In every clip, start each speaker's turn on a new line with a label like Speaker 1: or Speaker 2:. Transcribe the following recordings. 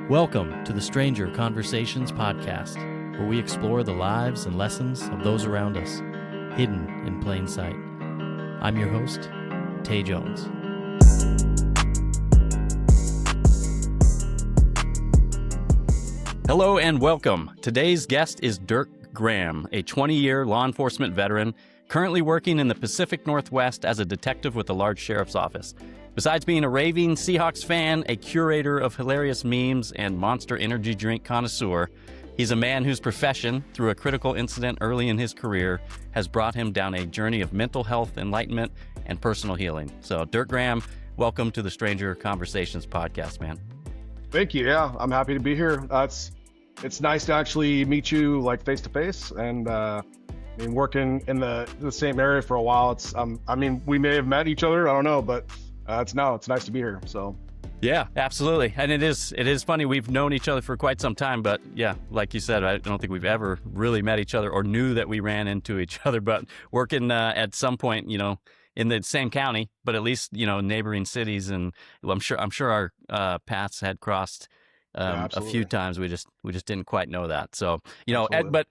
Speaker 1: Welcome to the Stranger Conversations podcast, where we explore the lives and lessons of those around us, hidden in plain sight. I'm your host, Tay Jones. Hello and welcome. Today's guest is Dirk Graham, a 20-year law enforcement veteran, currently working in the Pacific Northwest as a detective with the large sheriff's office. Besides being a raving Seahawks fan, a curator of hilarious memes, and Monster energy drink connoisseur, he's a man whose profession, through a critical incident early in his career, has brought him down a journey of mental health, enlightenment, and personal healing. So, Dirk Graham, welcome to the Stranger Conversations podcast, man.
Speaker 2: Thank you. Yeah, I'm happy to be here. It's nice to actually meet you like face to face, and working in the same area for a while. We may have met each other. I don't know, but it's nice to be here. So.
Speaker 1: Yeah, absolutely. And it is funny. We've known each other for quite some time, but yeah, like you said, I don't think we've ever really met each other or knew that we ran into each other, but working at some point, in the same county, but at least, neighboring cities. And I'm sure our paths had crossed a few times. We just didn't quite know that. So, Ed, but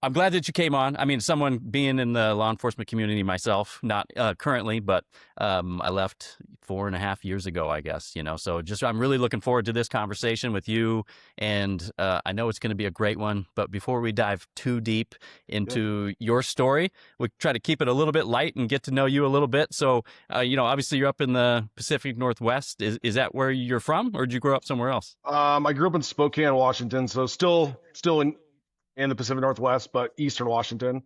Speaker 1: I'm glad that you came on. I mean, someone being in the law enforcement community myself, not currently, but I left 4.5 years ago, I guess, so I'm really looking forward to this conversation with you. And I know it's going to be a great one. But before we dive too deep into your story, we'll try to keep it a little bit light and get to know you a little bit. So, obviously you're up in the Pacific Northwest. Is that where you're from, or did you grow up somewhere else?
Speaker 2: I grew up in Spokane, Washington. So still in the Pacific Northwest, but Eastern Washington.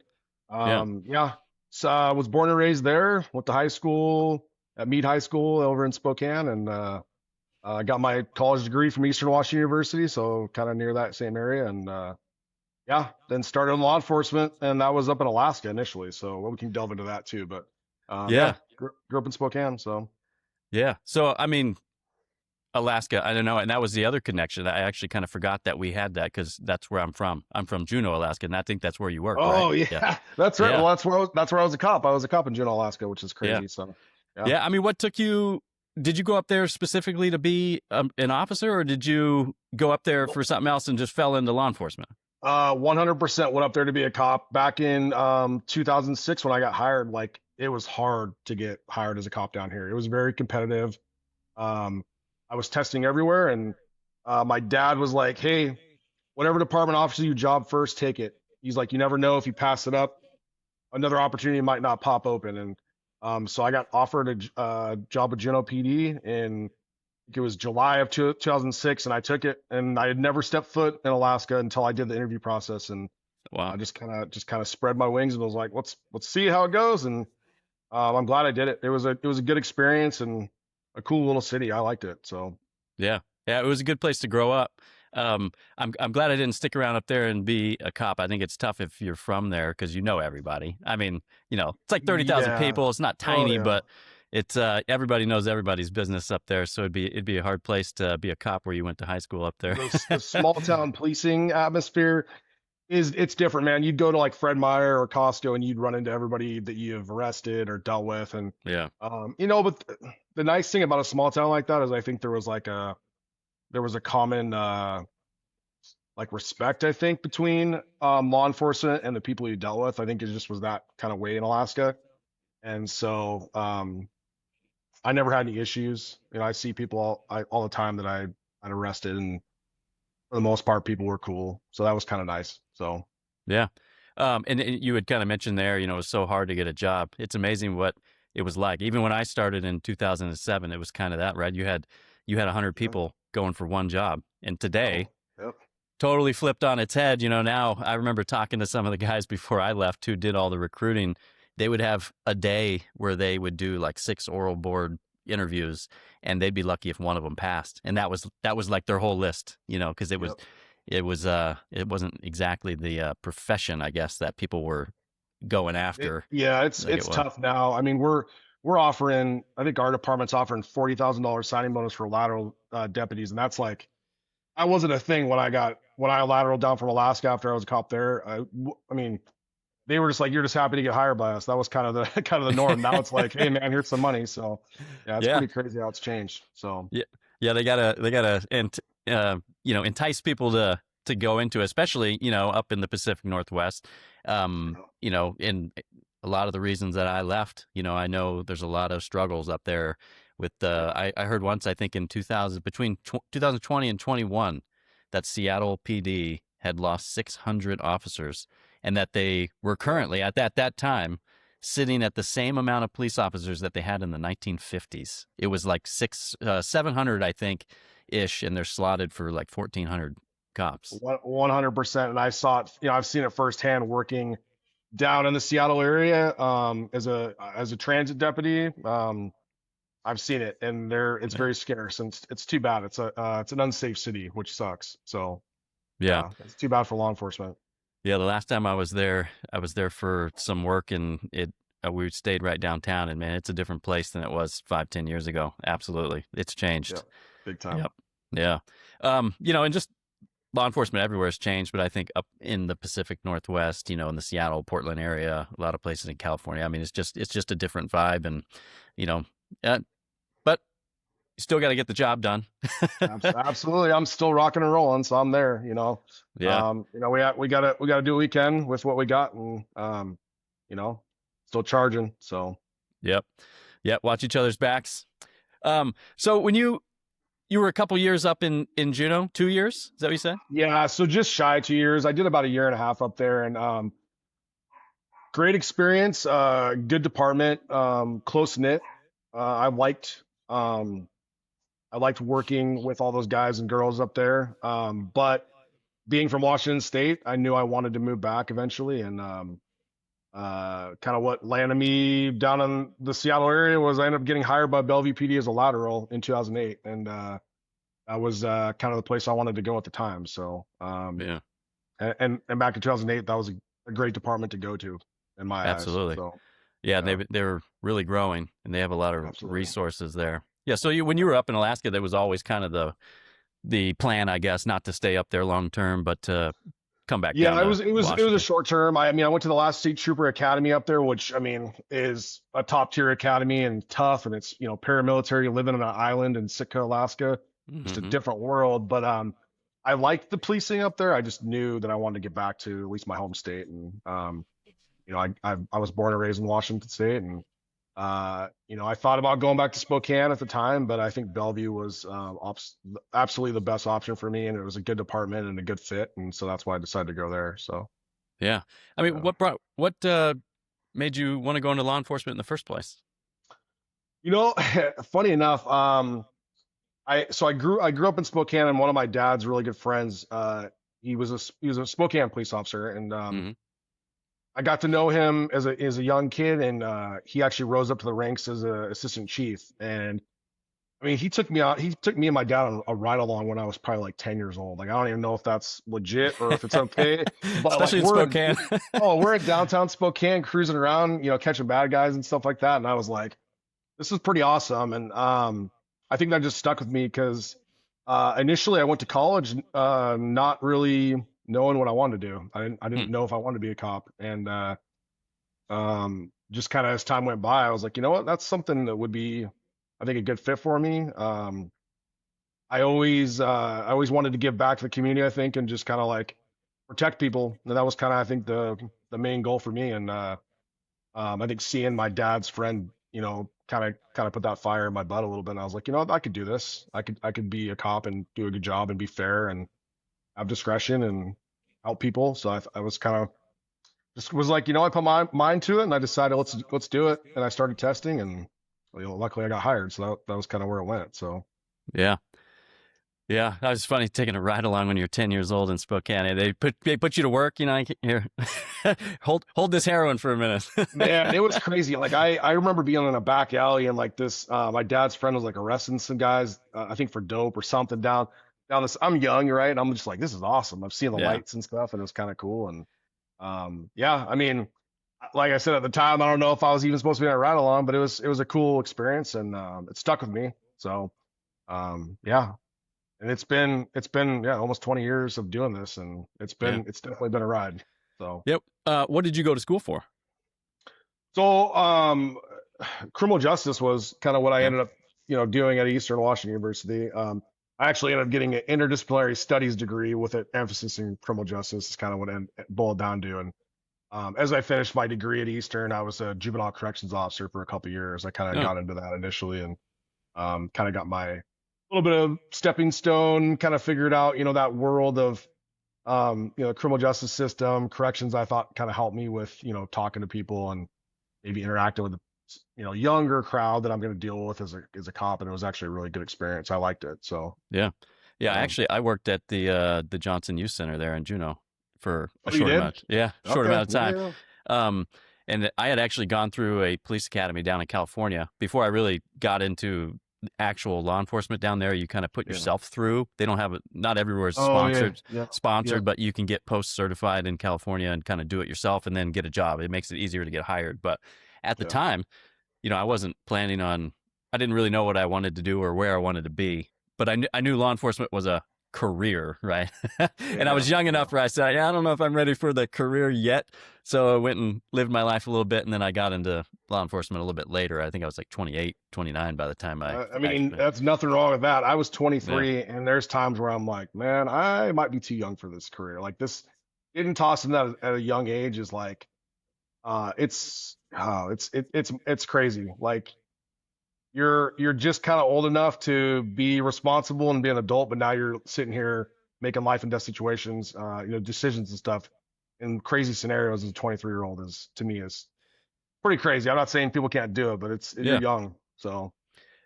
Speaker 2: So I was born and raised there, went to high school at Meade High School over in Spokane, and I got my college degree from Eastern Washington University, so kind of near that same area. And then started in law enforcement, and that was up in Alaska initially, so we can delve into that too. But grew up in Spokane. So Alaska, I don't know, and that was the other connection. I actually kind of forgot that we had that, because that's where I'm from. I'm from Juneau, Alaska, and I think that's where you work. Oh,
Speaker 1: right?
Speaker 2: Yeah, that's right. Yeah. Well, that's where I was a cop. I was a cop in Juneau, Alaska, which is crazy.
Speaker 1: Yeah.
Speaker 2: So
Speaker 1: I mean, what took you? Did you go up there specifically to be an officer, or did you go up there for something else and just fell into law enforcement?
Speaker 2: 100% went up there to be a cop. Back in 2006, when I got hired, it was hard to get hired as a cop down here. It was very competitive. I was testing everywhere, and my dad was like, hey, whatever department offers you a job first, take it. He's like, you never know, if you pass it up, another opportunity might not pop open. And so I got offered a job with Juneau PD in, I think it was July of 2006, and I took it. And I had never stepped foot in Alaska until I did the interview process. And
Speaker 1: wow.
Speaker 2: I just kind of spread my wings and was like, let's see how it goes. And I'm glad I did it. It was a good experience and a cool little city. I liked it. So
Speaker 1: yeah, it was a good place to grow up. I'm glad I didn't stick around up there and be a cop. I think it's tough if you're from there, because everybody. I mean, it's like 30,000 people. It's not tiny, but it's everybody knows everybody's business up there. So it'd be a hard place to be a cop where you went to high school up there.
Speaker 2: The small town policing atmosphere it's different, man. You'd go to like Fred Meyer or Costco, and you'd run into everybody that you've arrested or dealt with. And but the nice thing about a small town like that is I think there was a common respect, I think, between law enforcement and the people you dealt with. I think it just was that kind of way in Alaska. And so I never had any issues. I see people all the time that I arrested, and for the most part, people were cool. So that was kind of nice. So
Speaker 1: yeah. And you had kind of mentioned there, it was so hard to get a job. It's amazing what it was like. Even when I started in 2007, it was kind of that, right? You had 100 people going for one job. And today, totally flipped on its head. Now I remember talking to some of the guys before I left who did all the recruiting. They would have a day where they would do like 6 oral board interviews, and they'd be lucky if one of them passed. And that was like their whole list, because it wasn't exactly the profession, I guess, that people were going after.
Speaker 2: It's tough now. I mean, we're offering, I think our department's offering $40,000 signing bonus for lateral deputies, and that's like, that wasn't a thing when I lateraled down from Alaska after I was a cop there. I mean, they were just like, you're just happy to get hired by us. That was kind of the norm. Now it's like, hey man, here's some money. So it's pretty crazy how it's changed. So
Speaker 1: yeah, they gotta entice people to go into, especially, up in the Pacific Northwest. In a lot of the reasons that I left, I know there's a lot of struggles up there with I heard once, I think in 2000, between 2020 and 21, that Seattle PD had lost 600 officers, and that they were currently at that time sitting at the same amount of police officers that they had in the 1950s. It was like 700, I think, ish, and they're slotted for like 1,400 cops.
Speaker 2: 100%. And I saw it, I've seen it firsthand working down in the Seattle area, as a transit deputy. I've seen it, and it's very scarce, and it's too bad. It's an unsafe city, which sucks. So
Speaker 1: Yeah.
Speaker 2: yeah, it's too bad for law enforcement.
Speaker 1: Yeah, the last time I was there for some work, and we stayed right downtown, and man, it's a different place than it was 5-10 years ago. Absolutely. It's changed.
Speaker 2: Yeah, big time.
Speaker 1: Yep. Yeah. And just law enforcement everywhere has changed, but I think up in the Pacific Northwest, in the Seattle, Portland area, a lot of places in California, I mean, it's just a different vibe, and, but you still got to get the job done.
Speaker 2: Absolutely. I'm still rocking and rolling, so I'm there,
Speaker 1: Yeah.
Speaker 2: We gotta do a weekend with what we got, and still charging. So
Speaker 1: Yep. Watch each other's backs. So when you were a couple years up in Juneau, 2 years, is that what you said?
Speaker 2: yeah, so just shy of 2 years. I did about a year and a half up there, and great experience. Good department, close knit. I liked working with all those guys and girls up there. But being from Washington State, I knew I wanted to move back eventually, and kind of what landed me down in the Seattle area was I ended up getting hired by Bellevue PD as a lateral in 2008, and that was kind of the place I wanted to go at the time. So
Speaker 1: Yeah.
Speaker 2: and back in 2008, that was a great department to go to in my
Speaker 1: Absolutely.
Speaker 2: eyes. So
Speaker 1: Yeah,
Speaker 2: yeah,
Speaker 1: they're really growing, and they have a lot of
Speaker 2: absolutely.
Speaker 1: resources there. Yeah, so when you were up in Alaska, that was always kind of the plan, I guess, not to stay up there long term, but to come back
Speaker 2: Yeah,
Speaker 1: down
Speaker 2: it
Speaker 1: to
Speaker 2: was it was it was a
Speaker 1: Washington.
Speaker 2: short term. I mean, I went to the last State Trooper Academy up there, which I mean is a top tier academy and tough, and it's paramilitary living on an island in Sitka, Alaska, just a
Speaker 1: Hmm.
Speaker 2: different world. But I liked the policing up there. I just knew that I wanted to get back to at least my home state, and I was born and raised in Washington State, and I thought about going back to Spokane at the time, but I think Bellevue was absolutely the best option for me, and it was a good department and a good fit, and so that's why I decided to go there. So,
Speaker 1: Yeah. I mean,
Speaker 2: yeah.
Speaker 1: what made you want to go into law enforcement in the first place?
Speaker 2: you know, Funny enough, I grew up in Spokane, and one of my dad's really good friends, he was a Spokane police officer, and
Speaker 1: Hmm.
Speaker 2: I got to know him as a young kid, and he actually rose up to the ranks as an assistant chief. And I mean, he took me out. He took me and my dad on a ride along when I was probably like 10 years old. Like, I don't even know if that's legit or if it's okay, but like
Speaker 1: Especially in Spokane.
Speaker 2: we're in downtown Spokane cruising around, catching bad guys and stuff like that. And I was like, this is pretty awesome. And I think that just stuck with me because initially I went to college, not really knowing what I wanted to do. I
Speaker 1: Hmm.
Speaker 2: didn't know if I wanted to be a cop. And just kind of as time went by, I was like, you know what, that's something that would be, I think, a good fit for me. I always wanted to give back to the community, I think, and just kind of like protect people. And that was kind of, I think, the main goal for me. And I think seeing my dad's friend, kind of put that fire in my butt a little bit. And I was like, what, I could do this. I could be a cop and do a good job and be fair and have discretion and help people. So I was kind of just was like, I put my mind to it, and I decided let's do it. And I started testing, and luckily I got hired. So that was kind of where it went. So
Speaker 1: Yeah. Yeah, that was funny taking a ride along when you're 10 years old in Spokane. They put you to work, here. hold this heroin for a minute.
Speaker 2: man, it was crazy. Like I remember being in a back alley, and like this, my dad's friend was like arresting some guys, I think for dope or something down this. I'm young, right? And I'm just like, this is awesome. I've seen the
Speaker 1: Yeah.
Speaker 2: lights and stuff, and it was kind of cool. And yeah, I mean, like I said at the time, I don't know if I was even supposed to be on a ride along, but it was a cool experience, and it stuck with me. So yeah, and it's been yeah, almost 20 years of doing this, and
Speaker 1: Yeah.
Speaker 2: it's definitely been a ride. So
Speaker 1: Yep. What did you go to school for?
Speaker 2: so criminal justice was kind of what I
Speaker 1: Yeah.
Speaker 2: ended up doing at Eastern Washington University. I actually ended up getting an interdisciplinary studies degree with an emphasis in criminal justice. Is kind of what it boiled down to. And as I finished my degree at Eastern, I was a juvenile corrections officer for a couple years. I kind of
Speaker 1: Oh,
Speaker 2: got into that initially, and kind of got my little bit of stepping stone, kind of figured out, that world of, criminal justice system, corrections. I thought kind of helped me with, talking to people and maybe interacting with, younger crowd that I'm going to deal with as a cop. And it was actually a really good experience. I liked it. So,
Speaker 1: yeah. Yeah,
Speaker 2: um,
Speaker 1: actually I worked at the Johnson Youth Center there in Juneau for a
Speaker 2: oh, you
Speaker 1: short
Speaker 2: did?
Speaker 1: amount. Yeah, short
Speaker 2: Okay.
Speaker 1: amount of
Speaker 2: Yeah,
Speaker 1: time.
Speaker 2: yeah.
Speaker 1: Um, and I had actually gone through a police academy down in California before I really got into actual law enforcement down there. You kind of put
Speaker 2: Yeah.
Speaker 1: yourself through. They don't have it, not everywhere is
Speaker 2: Oh, yeah.
Speaker 1: sponsored,
Speaker 2: Yeah. Yeah.
Speaker 1: sponsored, but you can get post certified in California and kind of do it yourself and then get a job. It makes it easier to get hired. But at the
Speaker 2: Yeah.
Speaker 1: time, I wasn't planning on, I didn't really know what I wanted to do or where I wanted to be, but I knew law enforcement was a career, right? And I
Speaker 2: Yeah.
Speaker 1: was young
Speaker 2: Yeah.
Speaker 1: enough where I said, yeah, I don't know if I'm ready for the career yet. So I went and lived my life a little bit. And then I got into law enforcement a little bit later. I think I was like 28, 29 by the time I
Speaker 2: I mean,
Speaker 1: actually,
Speaker 2: that's nothing wrong with that. I was
Speaker 1: yeah.
Speaker 2: 23, and there's times where I'm like, man, I might be too young for this career. Like this, getting tossed in that at a young age is like, it's crazy. Like you're just kind of old enough to be responsible and be an adult, but now you're sitting here making life and death situations, decisions and stuff in crazy scenarios as a 23-year-old is to me is pretty crazy. I'm not saying people can't do it, but you're
Speaker 1: Yeah.
Speaker 2: young, so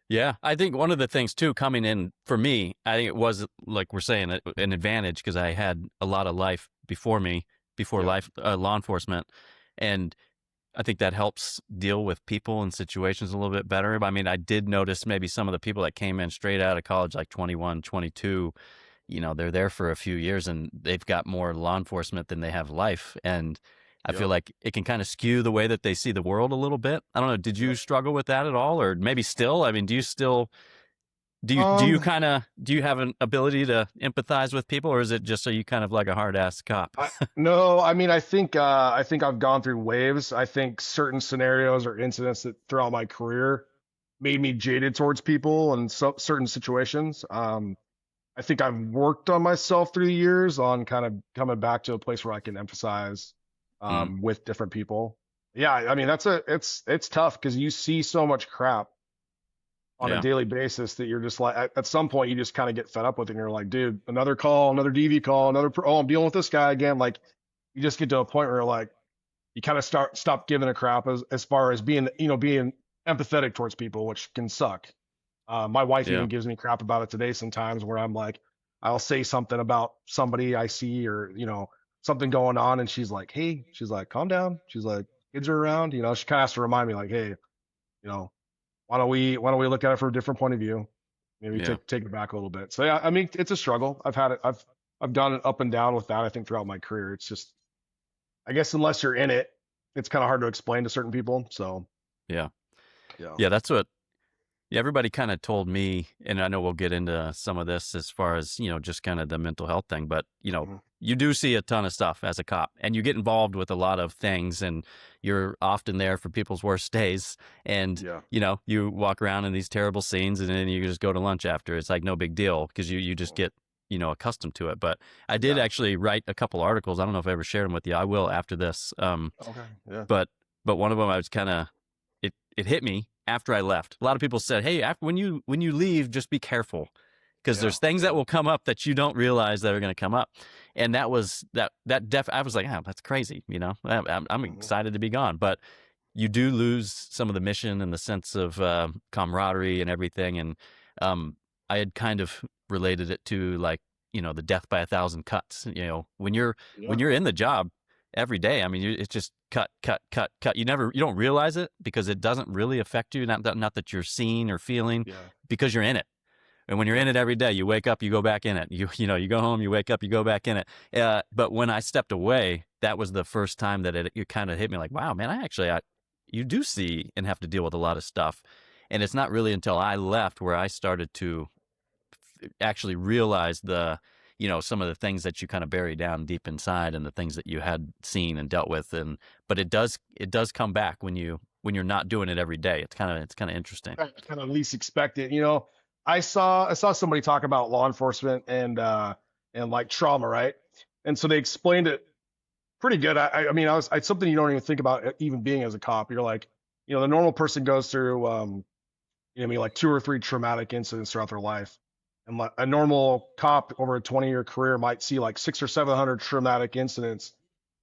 Speaker 1: Yeah, I think one of the things too coming in for me, I think it was like we're saying an advantage because I had a lot of life before me, before
Speaker 2: yeah,
Speaker 1: life law enforcement, and I think that helps deal with people and situations a little bit better. I mean, I did notice maybe some of the people that came in straight out of college, like 21, 22, they're there for a few years and they've got more law enforcement than they have life. And I feel
Speaker 2: yep.
Speaker 1: like it can kind of skew the way that they see the world a little bit. I don't know. Did you struggle with that at all? Or maybe still? I mean, do you still,
Speaker 2: Um,
Speaker 1: do you have an ability to empathize with people or is it just so you kind of like a hard ass cop?
Speaker 2: no, I mean, I think I've gone through waves. I think certain scenarios or incidents that throughout my career made me jaded towards people and certain situations. I think I've worked on myself through the years on kind of coming back to a place where I can emphasize
Speaker 1: Mm,
Speaker 2: with different people. Yeah, I mean it's tough because you see so much crap on a
Speaker 1: yeah.
Speaker 2: daily basis that you're just like at some point you just kind of get fed up with it and you're like, dude, another call, another DV call, oh, I'm dealing with this guy again. Like you just get to a point where like you kind of stop giving a crap as far as being empathetic towards people, which can suck. My wife
Speaker 1: Yeah.
Speaker 2: even gives me crap about it today sometimes where I'm like, I'll say something about somebody I see or, something going on. And she's like, hey, she's like, calm down. She's like, kids are around. She kind of has to remind me like, hey, know, why don't we look at it from a different point of view? Maybe
Speaker 1: Yeah.
Speaker 2: take it back a little bit. So yeah, I mean, it's a struggle. I've had it. I've gone up and down with that. I think throughout my career, it's just, I guess unless you're in it, it's kind of hard to explain to certain people. So
Speaker 1: Yeah.
Speaker 2: yeah.
Speaker 1: Yeah. That's what, yeah, everybody kind of told me, and I know we'll get into some of this as far as, just kind of the mental health thing, but,
Speaker 2: Mhm.
Speaker 1: you do see a ton of stuff as a cop and you get involved with a lot of things and you're often there for people's worst days. And,
Speaker 2: Yeah.
Speaker 1: you walk around in these terrible scenes and then you just go to lunch after. It's like no big deal because you just get, accustomed to it. But I did
Speaker 2: Yeah.
Speaker 1: actually write a couple articles. I don't know if I ever shared them with you. I will after this.
Speaker 2: Okay. Yeah.
Speaker 1: But one of them I was kind of it hit me after I left. A lot of people said, "Hey, after when you leave, just be careful because
Speaker 2: Yeah.
Speaker 1: there's things that
Speaker 2: Yeah.
Speaker 1: will come up that you don't realize that are going to come up." And that was I was like, "Oh, that's crazy," I'm
Speaker 2: Mhm.
Speaker 1: excited to be gone, but you do lose some of the mission and the sense of camaraderie and everything. And I had kind of related it to like the death by a thousand cuts. When
Speaker 2: Yeah.
Speaker 1: you're in the job every day, I mean, it's just cut, cut, cut, cut. You don't realize it because it doesn't really affect you. Not that you're seeing or feeling,
Speaker 2: Yeah.
Speaker 1: because you're in it. And when you're in
Speaker 2: Yep.
Speaker 1: it every day, you wake up, you go back in it. You go home, you wake up, you go back in it. But when I stepped away, that was the first time that it kind of hit me like, wow, man, you do see and have to deal with a lot of stuff. And it's not really until I left where I started to actually realize some of the things that you kind of bury down deep inside and the things that you had seen and dealt with. But it does come back when you're not doing it every day. It's kind of interesting.
Speaker 2: Kind of least expected. I saw somebody talk about law enforcement and like trauma, right? And so they explained it pretty good. I mean, it's something you don't even think about even being as a cop. You're like, the normal person goes through, I mean, like two or three traumatic incidents throughout their life. And like a normal cop over a 20-year career might see like 600 or 700 traumatic incidents.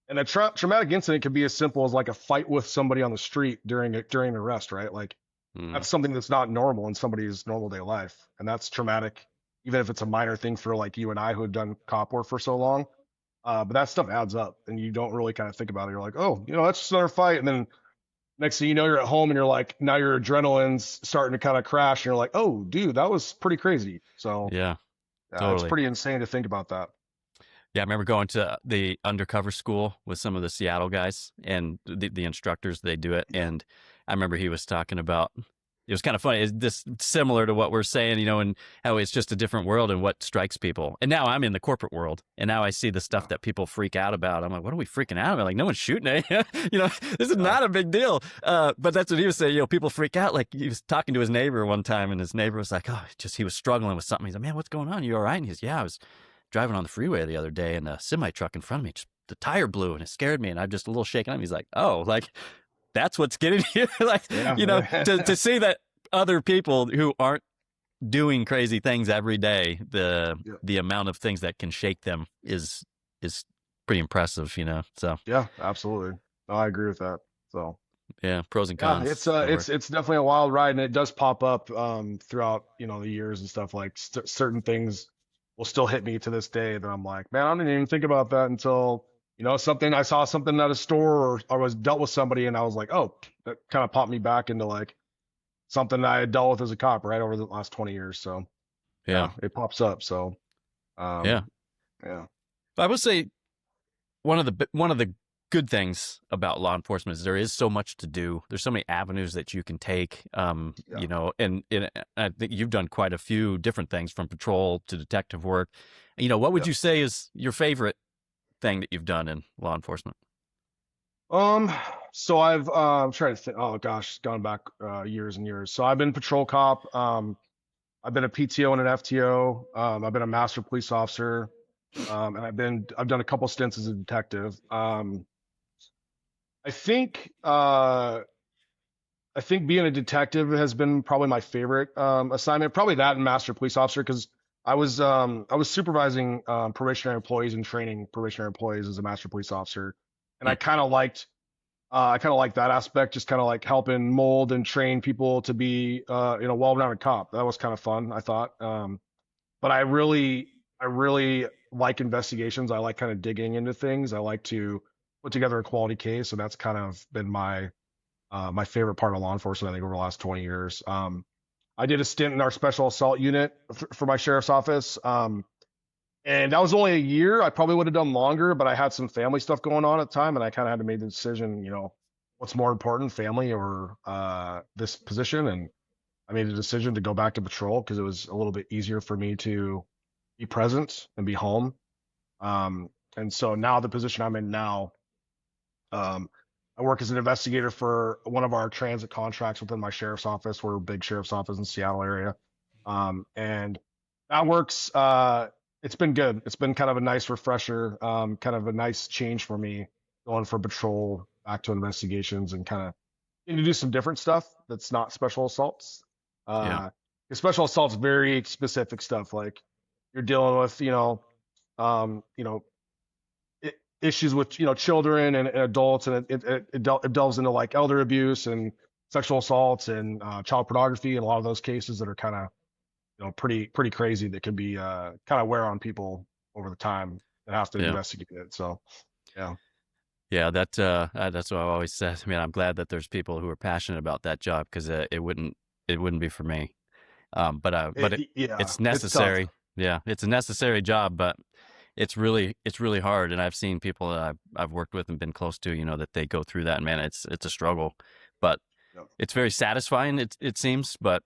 Speaker 2: And a traumatic incident could be as simple as like a fight with somebody on the street during an arrest, right? Like
Speaker 1: Mm,
Speaker 2: that's something that's not normal in somebody's normal day life, and that's traumatic, even if it's a minor thing for like you and I who have done cop work for so long. But that stuff adds up, and you don't really kind of think about it. You're like, oh, that's just another fight, and then next thing you know, you're at home, and you're like, now your adrenaline's starting to kind of crash, and you're like, oh, dude, that was pretty crazy. So
Speaker 1: yeah,
Speaker 2: yeah, it's
Speaker 1: totally.
Speaker 2: pretty insane to think about that.
Speaker 1: Yeah, I remember going to the undercover school with some of the Seattle guys and the instructors. They do it, and I remember he was talking about. It was kind of funny. It's this similar to what we're saying, and how it's just a different world and what strikes people. And now I'm in the corporate world, and now I see the stuff
Speaker 2: Yeah,
Speaker 1: that people freak out about. I'm like, what are we freaking out about? Like, no one's shooting at you. This is
Speaker 2: yeah,
Speaker 1: not a big deal. But that's what he was saying. People freak out. Like he was talking to his neighbor one time, and his neighbor was like, oh, just he was struggling with something. He's like, man, what's going on? You all right? And he's, yeah, I was driving on the freeway the other day, and a semi truck in front of me just the tire blew, and it scared me, and I'm just a little shaken up. He's like, oh, like that's what's getting you. Like, to
Speaker 2: yeah,
Speaker 1: see that other people who aren't doing crazy things every day, the
Speaker 2: yeah,
Speaker 1: the amount of things that can shake them is pretty impressive. So
Speaker 2: yeah, absolutely. No, I agree with that. So.
Speaker 1: yeah, pros and
Speaker 2: Yeah, it's
Speaker 1: cons
Speaker 2: uh
Speaker 1: at
Speaker 2: it's
Speaker 1: work.
Speaker 2: it's definitely a wild ride, and it does pop up throughout the years and stuff. Like certain things will still hit me to this day that I'm like, man, I didn't even think about that until something I saw something at a store, or I was dealt with somebody, and I was like, oh, that kind of popped me back into like something I had dealt with as a cop right over the last 20 years. So
Speaker 1: Yeah,
Speaker 2: yeah, it pops up. So
Speaker 1: yeah.
Speaker 2: um yeah.
Speaker 1: I would say one of the good things about law enforcement is there is so much to do. There's so many avenues that you can take.
Speaker 2: Yeah.
Speaker 1: And I think you've done quite a few different things from patrol to detective work. What would
Speaker 2: Yeah.
Speaker 1: you say is your favorite thing that you've done in law enforcement?
Speaker 2: Um, so I'm trying to think. Oh gosh, gone back years and years. So I've been patrol cop. I've been a PTO and an FTO. I've been a master police officer. And I've done a couple stints as a detective. I think uh, I think being a detective has been probably my favorite assignment. Probably that and master police officer, because I was supervising probationary employees and training probationary employees as a master police officer, and
Speaker 1: Hmm.
Speaker 2: I kind of like that aspect, just kind of like helping mold and train people to be, well-rounded cop. That was kind of fun, I thought. But I really like investigations. I like kind of digging into things. I like to put together a quality case, and that's kind of been my favorite part of law enforcement, I think, over the last 20 years. I did a stint in our special assault unit for my sheriff's office. And that was only a year. I probably would have done longer, but I had some family stuff going on at the time, and I kind of had to make the decision, what's more important, family or this position. And I made a decision to go back to patrol because it was a little bit easier for me to be present and be home. And so now the position I'm in now, um, I work as an investigator for one of our transit contracts within my sheriff's office. We're a big sheriff's office in the Seattle area. And that works. It's been good. It's been kind of a nice refresher, kind of a nice change for me going from patrol back to investigations and kind of getting to do some different stuff that's not special assaults.
Speaker 1: Yeah.
Speaker 2: Uh, 'Cause special assaults, very specific stuff. Like you're dealing with, um, you know, issues with children and adults, and it delves into like elder abuse and sexual assaults and child pornography, and a lot of those cases that are kind of pretty crazy, that can be kind of wear on people over the time that have to
Speaker 1: Yeah.
Speaker 2: investigate it. So yeah.
Speaker 1: Yeah, that's what I always said. I mean, I'm glad that there's people who are passionate about that job because it wouldn't be for me. But it's
Speaker 2: It's tough.
Speaker 1: necessary. Yeah, it's a necessary job, but it's really hard. And I've seen people that I've worked with and been close to, that they go through that. And man, it's a struggle, but
Speaker 2: Yep.
Speaker 1: it's very satisfying. It seems, but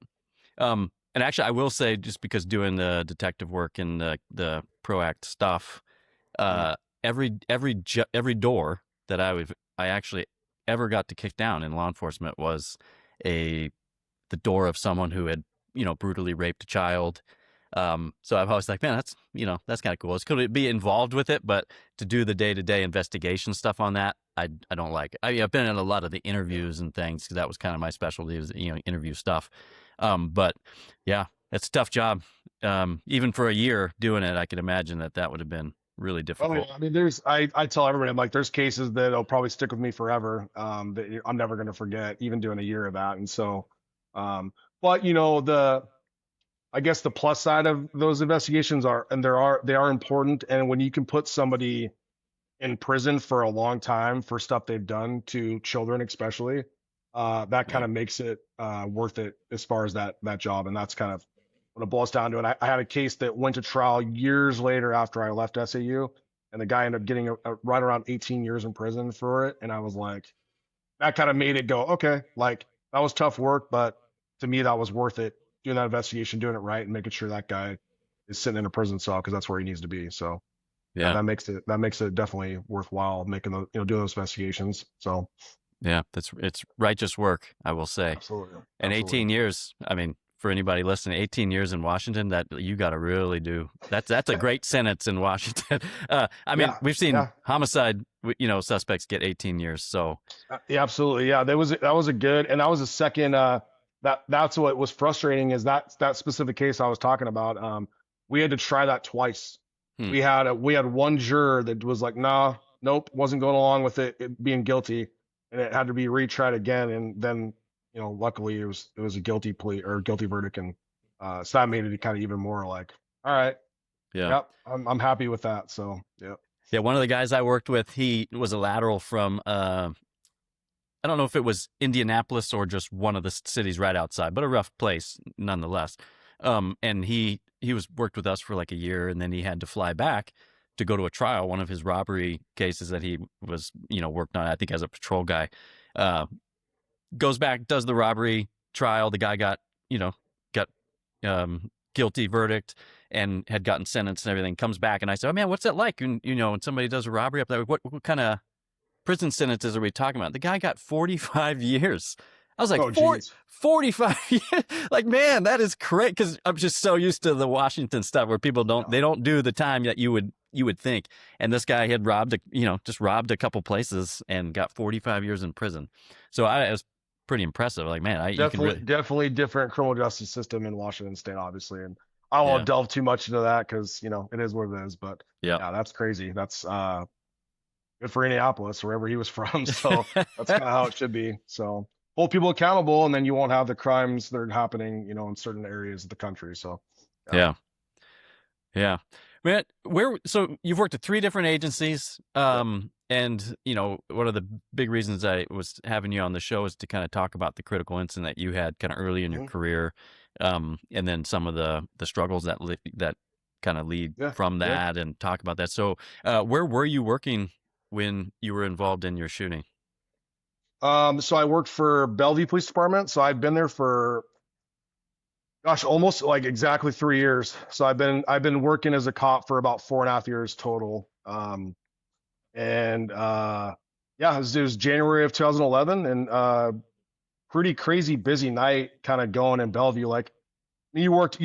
Speaker 1: and actually, I will say, just because doing the detective work and the proact stuff,
Speaker 2: Mhm.
Speaker 1: uh, every door that I actually ever got to kick down in law enforcement was a the door of someone who had brutally raped a child. So I've always like, man, that's kind of cool. It's cool to be involved with it, but to do the day-to-day investigation stuff on that, I don't like it. I've been in a lot of the interviews and things because that was kind of my specialty, is interview stuff. But yeah, it's a tough job. Even for a year doing it, I could imagine that would have been really
Speaker 2: Oh yeah,
Speaker 1: difficult.
Speaker 2: I mean, I tell everybody, I'm like, there's cases that'll probably stick with me forever, that I'm never going to forget, even doing a year of that. And so, um, but I guess the plus side of those investigations are, and they are important. And when you can put somebody in prison for a long time for stuff they've done to children, especially, that kind
Speaker 1: Yeah.
Speaker 2: of makes it worth it as far as that job. And that's kind of when it boils down to it. I had a case that went to trial years later after I left SAU, and the guy ended up getting right around 18 years in prison for it. And I was like, that kind of made it go, okay, like that was tough work, but to me that was worth it. Doing that investigation, doing it right, and making sure that guy is sitting in a prison cell because that's where he needs to be. So yeah,
Speaker 1: Yeah.
Speaker 2: that makes it definitely worthwhile making doing those investigations. So
Speaker 1: Yeah. It's righteous work, I will say.
Speaker 2: absolutely,
Speaker 1: And
Speaker 2: absolutely.
Speaker 1: 18 years, I mean, for anybody listening, 18 years in Washington, that you got to really do. That's a great sentence in Washington. I mean,
Speaker 2: Yeah,
Speaker 1: we've seen
Speaker 2: yeah,
Speaker 1: homicide, suspects get 18 years. So
Speaker 2: yeah, absolutely. Yeah, that was a good, and that was a second. That's what was frustrating is that specific case I was talking about. We had to try that twice.
Speaker 1: hmm,
Speaker 2: We had one juror that was like, nah, nope, wasn't going along with it being guilty, and it had to be retried again. And then, luckily it was a guilty plea or guilty verdict, and so that made it kind of even more like, all right,
Speaker 1: yeah.
Speaker 2: yep, I'm happy with that. So yeah.
Speaker 1: Yeah. One of the guys I worked with, he was a lateral from, I don't know if it was Indianapolis or just one of the cities right outside, but a rough place nonetheless. And he was worked with us for like a year, and then he had to fly back to go to a trial. One of his robbery cases that he was, worked on, I think as a patrol guy, uh, goes back, does the robbery trial. The guy got guilty verdict and had gotten sentenced and everything. Comes back, and I said, "Oh man, what's that like?" And when somebody does a robbery up there, what kind of prison sentences are we talking about? The guy got 45 years. I was like,
Speaker 2: Oh geez.
Speaker 1: 45 years? Like, man, that is crazy. Because I'm just so used to the Washington stuff where people
Speaker 2: Yeah.
Speaker 1: they don't do the time that you would think. And this guy had just robbed a couple places and got 45 years in prison. So it was pretty impressive. Like, man, you can really,
Speaker 2: Definitely different criminal justice system in Washington State, obviously, and I won't
Speaker 1: yeah,
Speaker 2: delve too much into that because it is what it is. But
Speaker 1: yeah.
Speaker 2: yeah, that's crazy. That's good for Indianapolis, wherever he was from. So that's kind of how it should be. So hold people accountable, and then you won't have the crimes that are happening, in certain areas of the country. So yeah.
Speaker 1: Yeah. Yeah. Man, so you've worked at 3 different agencies.
Speaker 2: Yep.
Speaker 1: And one of the big reasons I was having you on the show is to kind of talk about the critical incident that you had kind of early in your
Speaker 2: Mhm.
Speaker 1: career. And then some of the struggles that kind of lead
Speaker 2: Yeah.
Speaker 1: from
Speaker 2: Yeah.
Speaker 1: that, and talk about that. So, where were you working when you were involved in your shooting?
Speaker 2: So I worked for Bellevue Police Department. So I've been there for, gosh, almost like exactly 3 years. So I've been working as a cop for about 4.5 years total. And yeah, it was January of 2011, and pretty crazy busy night kind of going in Bellevue. Like you worked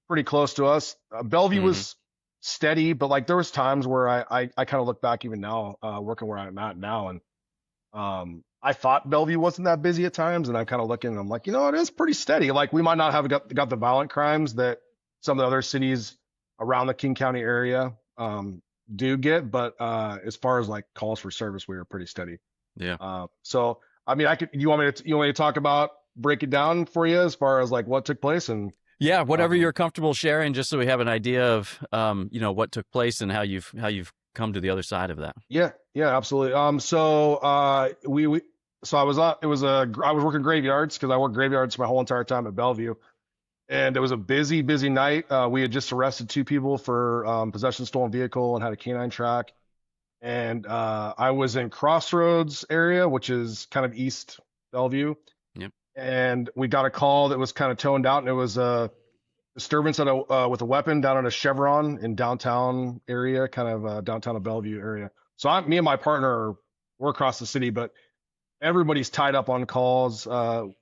Speaker 2: pretty close to us. Bellevue
Speaker 1: Hmm.
Speaker 2: was steady, but like there was times where I kind of look back even now, working where I'm at now, and I thought Bellevue wasn't that busy at times, and I'm kind of looking and I'm like, it is pretty steady. Like we might not have got the violent crimes that some of the other cities around the King County area do get, but as far as like calls for service, we were pretty steady.
Speaker 1: Yeah.
Speaker 2: So I mean, you want me to talk about, break it down for you as far as like what took place and
Speaker 1: Yeah, whatever
Speaker 2: um,
Speaker 1: you're comfortable sharing, just so we have an idea of what took place and how you've come to the other side of that.
Speaker 2: yeah, yeah, absolutely. So we so I was I was working graveyards because I worked graveyards my whole entire time at Bellevue, and it was a busy night. We had just arrested 2 people for possession of stolen vehicle and had a canine track. And I was in Crossroads area, which is kind of East Bellevue,
Speaker 1: Yep.
Speaker 2: and we got a call that was kind of toned out, and it was a disturbance with a weapon down at a Chevron in downtown area, kind of downtown of Bellevue area. So me and my partner, we're across the city, but everybody's tied up on calls.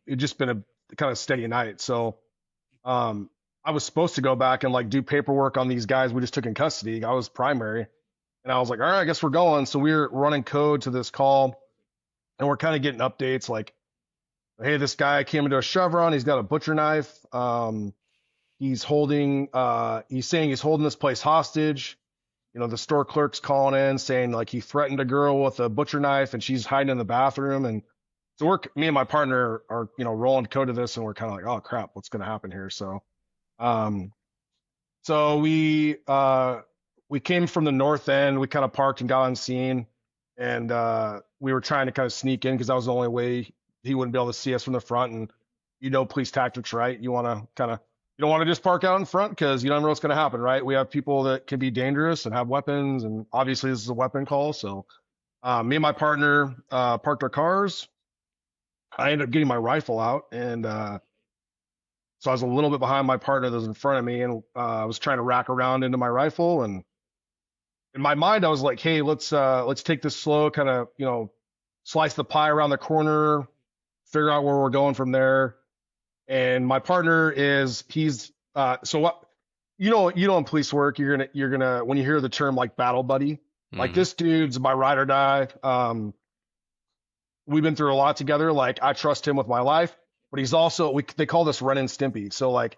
Speaker 2: It's just been a kind of steady night. So Um, I was supposed to go back and like do paperwork on these guys we just took in custody. I was primary, and I was like, all right, I guess we're going. So we're running code to this call, and we're kind of getting updates like, hey, this guy came into a Chevron. He's got a butcher knife. He's saying he's holding this place hostage. You know, the store clerk's calling in saying like he threatened a girl with a butcher knife and she's hiding in the bathroom. And so me and my partner are, rolling code to this, and we're kind of like, oh crap, what's going to happen here? Um, so we came from the north end. We kind of parked and got on scene, and we were trying to kind of sneak in because that was the only way he wouldn't be able to see us from the front. And police tactics, right? You don't want to just park out in front because you don't know what's going to happen, right? We have people that can be dangerous and have weapons, and obviously this is a weapon call. So me and my partner parked our cars. I ended up getting my rifle out, and so I was a little bit behind my partner that was in front of me, and I was trying to rack around into my rifle. And in my mind, I was like, "Hey, let's take this slow, kind of slice the pie around the corner, figure out where we're going from there." And my partner he's so what in police work, you're gonna when you hear the term like battle buddy, like
Speaker 1: Mm-hmm.
Speaker 2: this dude's my ride or die. We've been through a lot together. Like I trust him with my life, but he's also they call this Ren and Stimpy. So like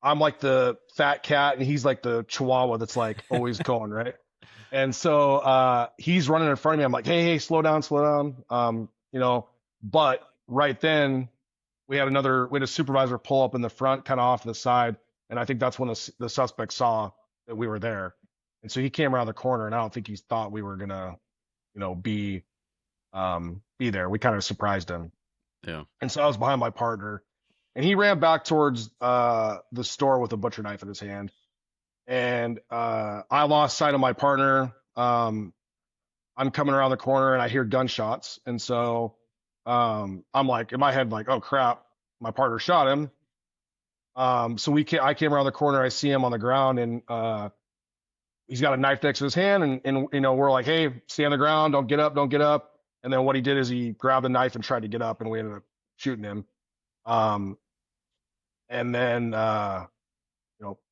Speaker 2: I'm like the fat cat, and he's like the Chihuahua that's like always going right. And so he's running in front of me. I'm like, hey, slow down, slow down. But right then we had a supervisor pull up in the front, kind of off to the side, and I think that's when the suspect saw that we were there, and so he came around the corner, and I don't think he thought we were gonna, be there. We kind of surprised him,
Speaker 1: Yeah.
Speaker 2: and so I was behind my partner, and he ran back towards the store with a butcher knife in his hand, and I lost sight of my partner. I'm coming around the corner, and I hear gunshots, and so I'm like in my head like, oh crap, my partner shot him. I came around the corner, I see him on the ground, and he's got a knife next to his hand, and we're like, hey, stay on the ground, don't get up, don't get up. And then what he did is he grabbed the knife and tried to get up, and we ended up shooting him. Um, and then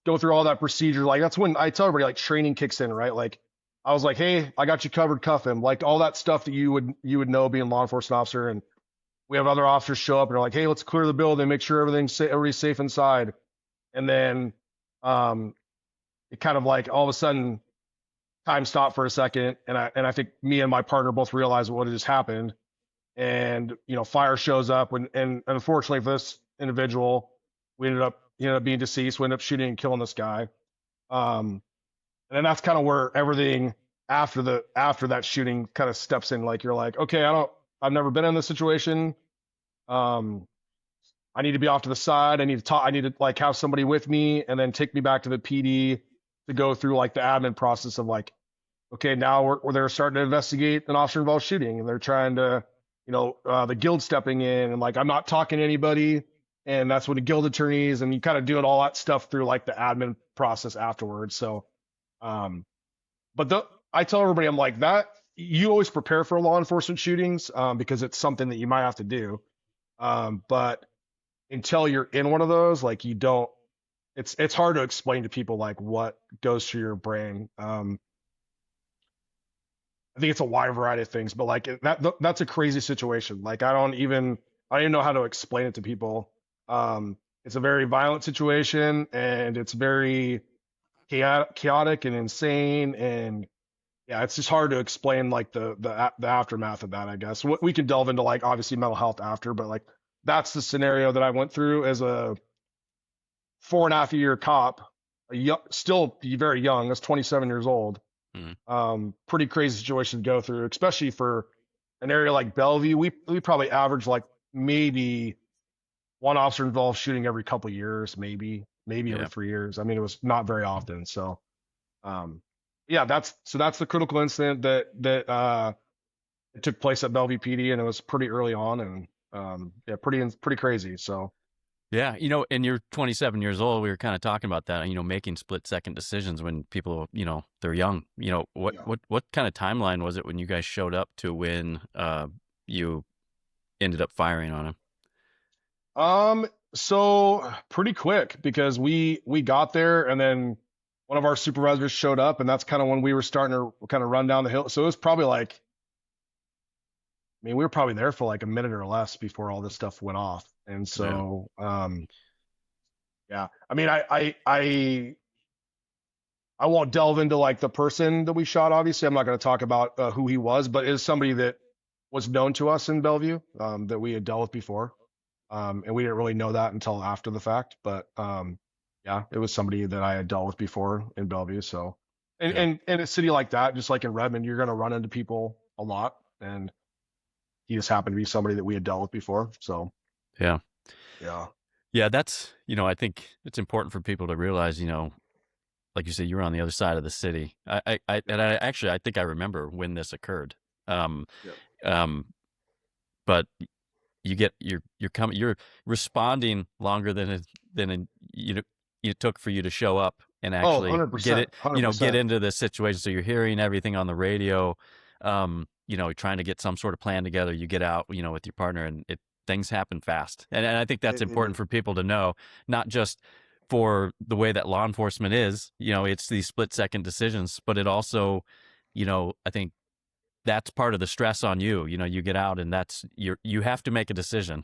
Speaker 2: go through all that procedure. Like that's when I tell everybody like training kicks in, right? Like I was like, hey, I got you covered, cuff him, like all that stuff that you would know being a law enforcement officer. And we have other officers show up and are like, hey, let's clear the building, make sure everybody's safe inside. And then it kind of like all of a sudden time stopped for a second, and I think me and my partner both realized what had just happened. And fire shows up, and unfortunately for this individual, he ended up being deceased. We ended up shooting and killing this guy. Um, and then that's kind of where everything after that shooting kind of steps in. Like you're like, okay, I've never been in this situation. Um, I need to be off to the side. I need to talk. I need to like have somebody with me, and then take me back to the PD to go through like the admin process of like, okay, now they're starting to investigate an officer involved shooting, and they're trying to, the guild stepping in, and like I'm not talking to anybody, and that's what the guild attorneys, and you kind of doing all that stuff through like the admin process afterwards. So, um, I tell everybody, I'm like that. You always prepare for law enforcement shootings because it's something that you might have to do. But until you're in one of those, like you don't. It's hard to explain to people like what goes through your brain. I think it's a wide variety of things, but like that's a crazy situation. Like I don't even know how to explain it to people. It's a very violent situation, and it's very chaotic and insane, and yeah, it's just hard to explain like the aftermath of that. I guess we can delve into like obviously mental health after, but like that's the scenario that I went through as a 4.5 year cop, still very young. I was 27 years old.
Speaker 1: Mm.
Speaker 2: Pretty crazy situation to go through, especially for an area like Bellevue. We probably average like maybe one officer involved shooting every couple of years, maybe every
Speaker 1: Yeah.
Speaker 2: 3 years. I mean, it was not very often. So, um, yeah, that's the critical incident that it took place at Bellevue PD, and it was pretty early on, and yeah, pretty crazy. So,
Speaker 1: Yeah, and you're 27 years old. We were kind of talking about that, making split-second decisions when people, they're young. What
Speaker 2: yeah.
Speaker 1: what kind of timeline was it when you guys showed up to when you ended up firing on him?
Speaker 2: So pretty quick because we got there and then one of our supervisors showed up and that's kind of when we were starting to kind of run down the hill. So it was probably like, I mean, we were probably there for like a minute or less before all this stuff went off. And
Speaker 1: Yeah.
Speaker 2: so, yeah, I mean, I won't delve into like the person that we shot. Obviously, I'm not going to talk about who he was, but it is somebody that was known to us in Bellevue that we had dealt with before. And we didn't really know that until after the fact. But yeah, it was somebody that I had dealt with before in Bellevue. So,
Speaker 1: Yeah.
Speaker 2: and in a city like that, just like in Redmond, you're going to run into people a lot, and he just happened to be somebody that we had dealt with before. So,
Speaker 1: Yeah.
Speaker 2: yeah,
Speaker 1: Yeah. That's, I think it's important for people to realize, like you said, you were on the other side of the city. And I actually, I think I remember when this occurred. Um,
Speaker 2: yeah.
Speaker 1: um, but you're responding longer it took for you to show up and
Speaker 2: Oh,
Speaker 1: actually get
Speaker 2: 100%,
Speaker 1: it, get
Speaker 2: 100%.
Speaker 1: into this situation. So you're hearing everything on the radio, trying to get some sort of plan together. You get out, with your partner, and things happen fast. And I think that's
Speaker 2: It
Speaker 1: important
Speaker 2: did.
Speaker 1: for people to know, not just for the way that law enforcement is, it's these split second decisions, but it also, I think that's part of the stress on you. You get out and you have to make a decision,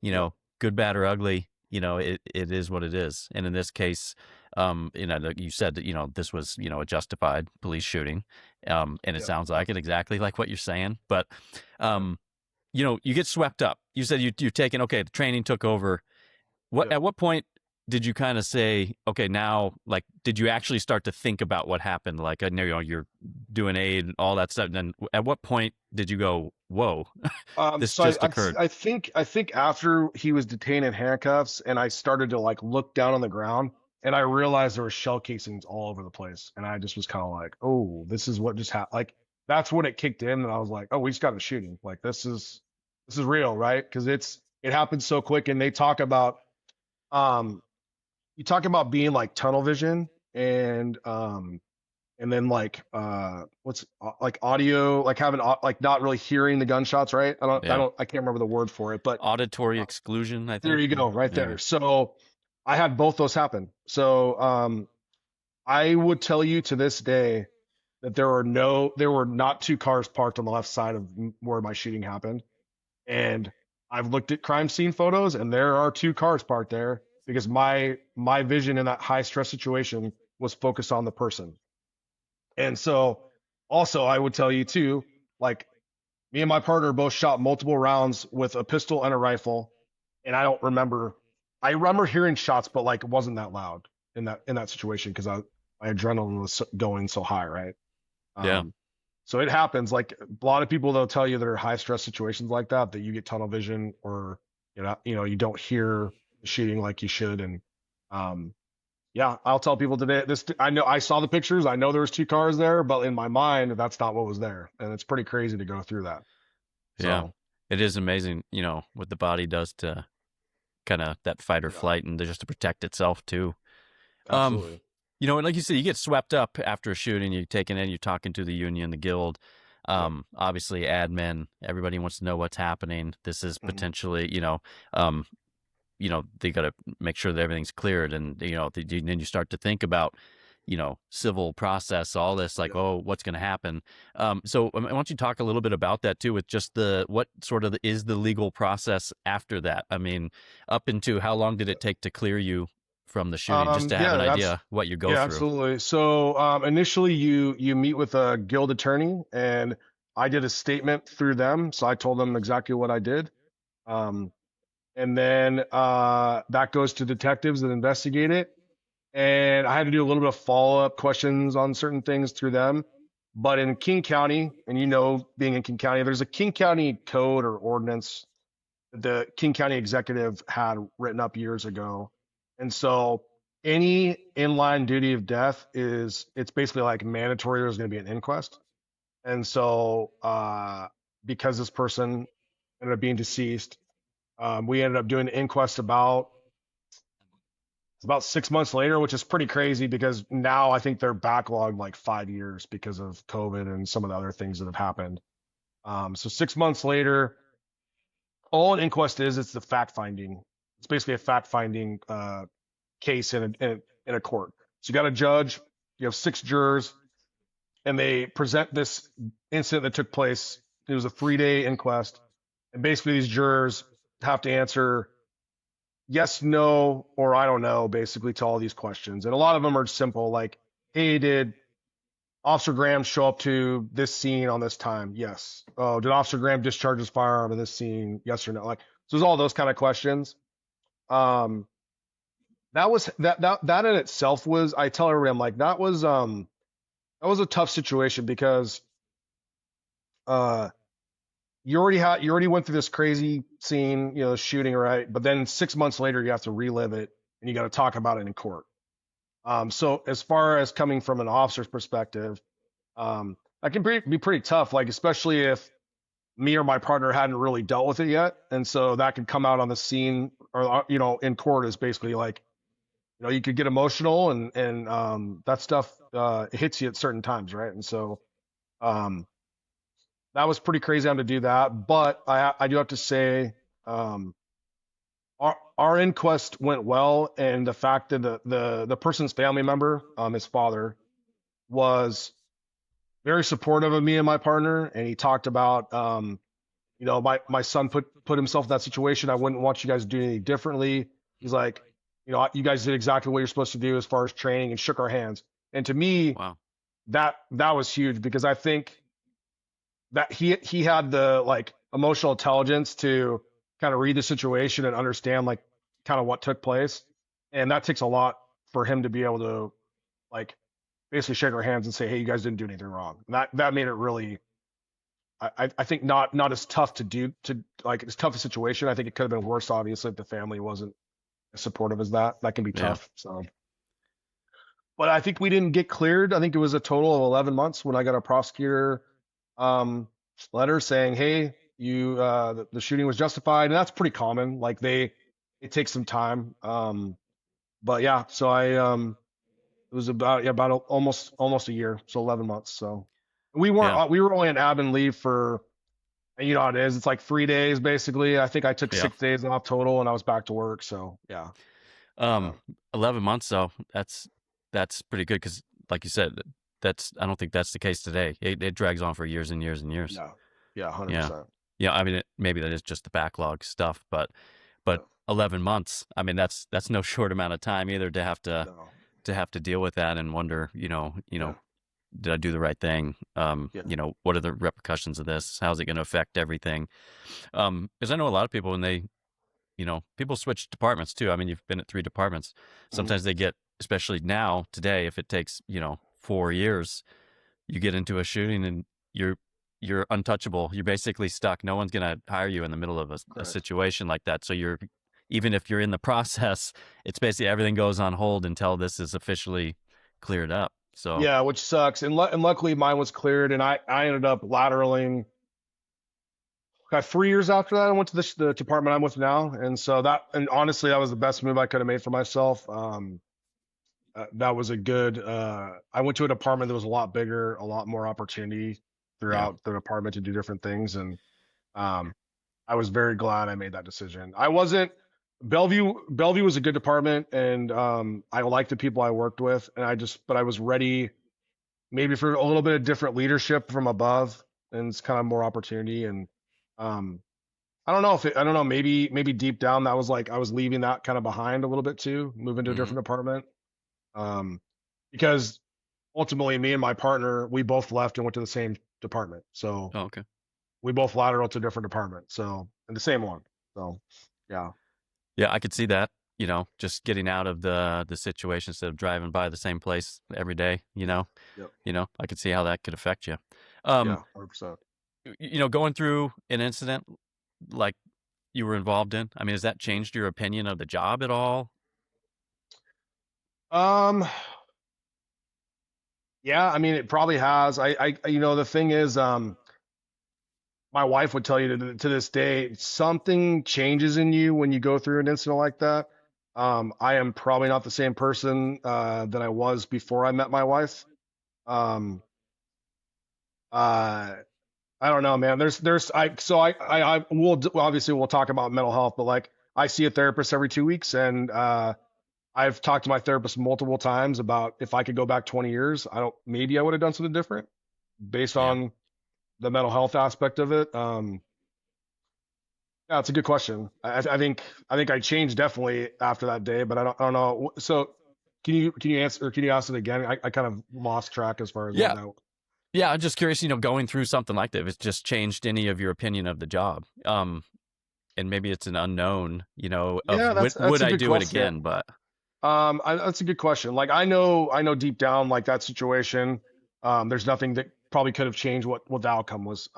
Speaker 2: Yep.
Speaker 1: good, bad, or ugly. It is what it is. And in this case, like you said that, this was, a justified police shooting. And it
Speaker 2: Yep.
Speaker 1: sounds like it exactly like what you're saying. But,
Speaker 2: Yep.
Speaker 1: um, you get swept up. You said you're taking, okay, the training took over.
Speaker 2: Yep.
Speaker 1: At what point did you kind of say, okay, now, like, did you actually start to think about what happened? Like, I know, you're doing aid and all that stuff. And then at what point did you go, whoa, this
Speaker 2: So I,
Speaker 1: just
Speaker 2: I
Speaker 1: occurred?
Speaker 2: I think after he was detained in handcuffs and I started to like look down on the ground and I realized there were shell casings all over the place and I just was kind of like, oh, this is what just happened. Like that's when it kicked in and I was like, oh, we just got a shooting. Like this is real, right? Because it happened so quick and they talk about um you talk about being like tunnel vision and then like what's like audio like having like not really hearing the gunshots, right?
Speaker 1: Yeah.
Speaker 2: I can't remember the word for it, but
Speaker 1: Auditory
Speaker 2: uh,
Speaker 1: exclusion, I
Speaker 2: there
Speaker 1: think.
Speaker 2: you go, right
Speaker 1: Yeah.
Speaker 2: there. So I had both those happen. So I would tell you to this day that there were not two cars parked on the left side of where my shooting happened, and I've looked at crime scene photos and there are two cars parked there because my vision in that high stress situation was focused on the person. And so also I would tell you too, like me and my partner both shot multiple rounds with a pistol and a rifle. And I remember hearing shots, but like it wasn't that loud in that situation because my adrenaline was going so high, right?
Speaker 1: Yeah.
Speaker 2: Um, so it happens. Like a lot of people they'll tell you that are high stress situations like that, that you get tunnel vision or you don't hear the shooting like you should. And um, yeah, I'll tell people today this I know I saw the pictures. I know there was two cars there, but in my mind, that's not what was there. And it's pretty crazy to go through that.
Speaker 1: Yeah.
Speaker 2: So,
Speaker 1: It is amazing, what the body does to kind of that fight or
Speaker 2: yeah,
Speaker 1: flight and just to protect itself too. Um,
Speaker 2: absolutely.
Speaker 1: and like you said, you get swept up after a shooting, you're taking in, you're talking to the union, the guild,
Speaker 2: Yep.
Speaker 1: obviously admin, everybody wants to know what's happening. This is
Speaker 2: Hmm.
Speaker 1: potentially, um, they got to make sure that everything's cleared. And, then you start to think about, civil process, all this, like,
Speaker 2: Yep.
Speaker 1: oh, what's going to happen? So I want you to talk a little bit about that too, with just what sort of is the legal process after that? I mean, up into how long did it take to clear you from the shooting, just to have an
Speaker 2: Yeah,
Speaker 1: idea what you go through?
Speaker 2: absolutely. So, initially you meet with a guild attorney and I did a statement through them. So I told them exactly what I did. Um, and then, that goes to detectives that investigate it. And I had to do a little bit of follow up questions on certain things through them. But in King County, and being in King County, there's a King County code or ordinance that the King County executive had written up years ago. And so any inline duty of death it's basically like mandatory. There's going to be an inquest. And so, because this person ended up being deceased, we ended up doing an inquest it's about 6 months later, which is pretty crazy because now I think they're backlogged like 5 years because of COVID and some of the other things that have happened. So 6 months later, all an inquest is, it's the fact finding It's basically a fact-finding case in a court. So you got a judge, you have 6 jurors, and they present this incident that took place. It was a 3-day inquest, and basically these jurors have to answer yes, no, or I don't know, basically to all these questions. And a lot of them are simple, like, hey, did Officer Graham show up to this scene on this time? Yes. Oh, did Officer Graham discharge his firearm in this scene? Yes or no? Like, so there's all those kind of questions. Um, that in itself was, I tell everybody, I'm like, that was a tough situation because uh you already went through this crazy scene, shooting, right? But then 6 months later you have to relive it and you got to talk about it in court. So as far as coming from an officer's perspective, that can be pretty tough, like especially if me or my partner hadn't really dealt with it yet, and so that could come out on the scene or in court is basically like you could get emotional and that stuff hits you at certain times, right? And so um, that was pretty crazy on to do that, but I do have to say um, our inquest went well, and the fact that the person's family member, his father, was very supportive of me and my partner, and he talked about my son put himself in that situation. I wouldn't want you guys to do anything differently. He's like, you guys did exactly what you're supposed to do as far as training, and shook our hands. And to me,
Speaker 1: Wow.
Speaker 2: that was huge because I think that he had the like emotional intelligence to kind of read the situation and understand like kind of what took place, and that takes a lot for him to be able to like basically shake our hands and say, hey, you guys didn't do anything wrong. And that made it really, I think not as tough to do, to like as tough a situation. I think it could have been worse, obviously, if the family wasn't as supportive as that. That can be
Speaker 1: Yeah.
Speaker 2: tough. So, but I think we didn't get cleared. I think it was a total of 11 months when I got a prosecutor um, letter saying, hey, the shooting was justified. And that's pretty common. Like it takes some time. But yeah, so it was about, yeah, about almost a year. So 11 months. So
Speaker 1: Yeah.
Speaker 2: we were only on ab and leave for, and you know how it is. It's like 3 days basically. I think I took
Speaker 1: Yeah.
Speaker 2: 6 days off total and I was back to work. So yeah.
Speaker 1: Um,
Speaker 2: Yeah.
Speaker 1: 11 months though, that's pretty good because, like you said, that's I don't think that's the case today. It drags on for years and years and years.
Speaker 2: Yeah. Yeah.
Speaker 1: Yeah.
Speaker 2: 100%.
Speaker 1: Yeah. I mean, maybe that is just the backlog stuff, but
Speaker 2: Yeah.
Speaker 1: 11 months. I mean, that's no short amount of time either
Speaker 2: No.
Speaker 1: to have to deal with that and wonder,
Speaker 2: Yeah.
Speaker 1: did I do the right thing?
Speaker 2: Yeah.
Speaker 1: What are the repercussions of this? How's it going to affect everything? Because I know a lot of people when people switch departments too. I mean, you've been at 3 departments.
Speaker 2: Mhm.
Speaker 1: Sometimes they get, especially now today, if it takes 4 years, you get into a shooting and you're untouchable. You're basically stuck. No one's gonna hire you in the middle of a
Speaker 2: Correct.
Speaker 1: situation like that. So even if you're in the process, it's basically everything goes on hold until this is officially cleared up. So
Speaker 2: Yeah, which sucks. And luckily mine was cleared, and I ended up lateraling. Got 3 years after that. I went to the department I'm with now, and so and honestly, that was the best move I could have made for myself. That was a good. I went to a department that was a lot bigger, a lot more opportunity
Speaker 1: yeah,
Speaker 2: throughout the department to do different things, and um, I was very glad I made that decision. I wasn't Bellevue. Bellevue was a good department, and I liked the people I worked with, and but I was ready maybe for a little bit of different leadership from above and it's kind of more opportunity. And um, I don't know, maybe deep down that was like I was leaving that kind of behind a little bit too, moving to a
Speaker 1: hmm
Speaker 2: different department. Um, because ultimately me and my partner, we both left and went to the same department. So
Speaker 1: oh, okay,
Speaker 2: we both lateral to a different department. So, in the same one. So, yeah.
Speaker 1: yeah, I could see that. Just getting out of the situation instead of driving by the same place every day.
Speaker 2: Yep.
Speaker 1: I could see how that could affect you.
Speaker 2: Yeah.
Speaker 1: Um,
Speaker 2: 100%.
Speaker 1: going through an incident like you were involved in. I mean, has that changed your opinion of the job at all?
Speaker 2: Um, yeah, I mean, it probably has. The thing is, my wife would tell you to this day, something changes in you when you go through an incident like that. I am probably not the same person that I was before I met my wife. Um, uh, I don't know, man. There's, I, so I will obviously we'll talk about mental health, but like I see a therapist every 2 weeks, and I've talked to my therapist multiple times about if I could go back 20 years, maybe I would have done something different based
Speaker 1: Yeah.
Speaker 2: on the mental health aspect of it. Yeah, it's a good question. I think I changed definitely after that day, but I don't know. So can you answer, or can you ask it again? I kind of lost track as far as what
Speaker 1: Yeah.
Speaker 2: that.
Speaker 1: Yeah. I'm just curious, going through something like that, if it's just changed any of your opinion of the job. And maybe it's an unknown, of
Speaker 2: Yeah, that's
Speaker 1: would
Speaker 2: a
Speaker 1: I
Speaker 2: good
Speaker 1: do it
Speaker 2: question.
Speaker 1: again? But
Speaker 2: That's a good question. Like I know deep down, like that situation, there's nothing that probably could have changed what the outcome was.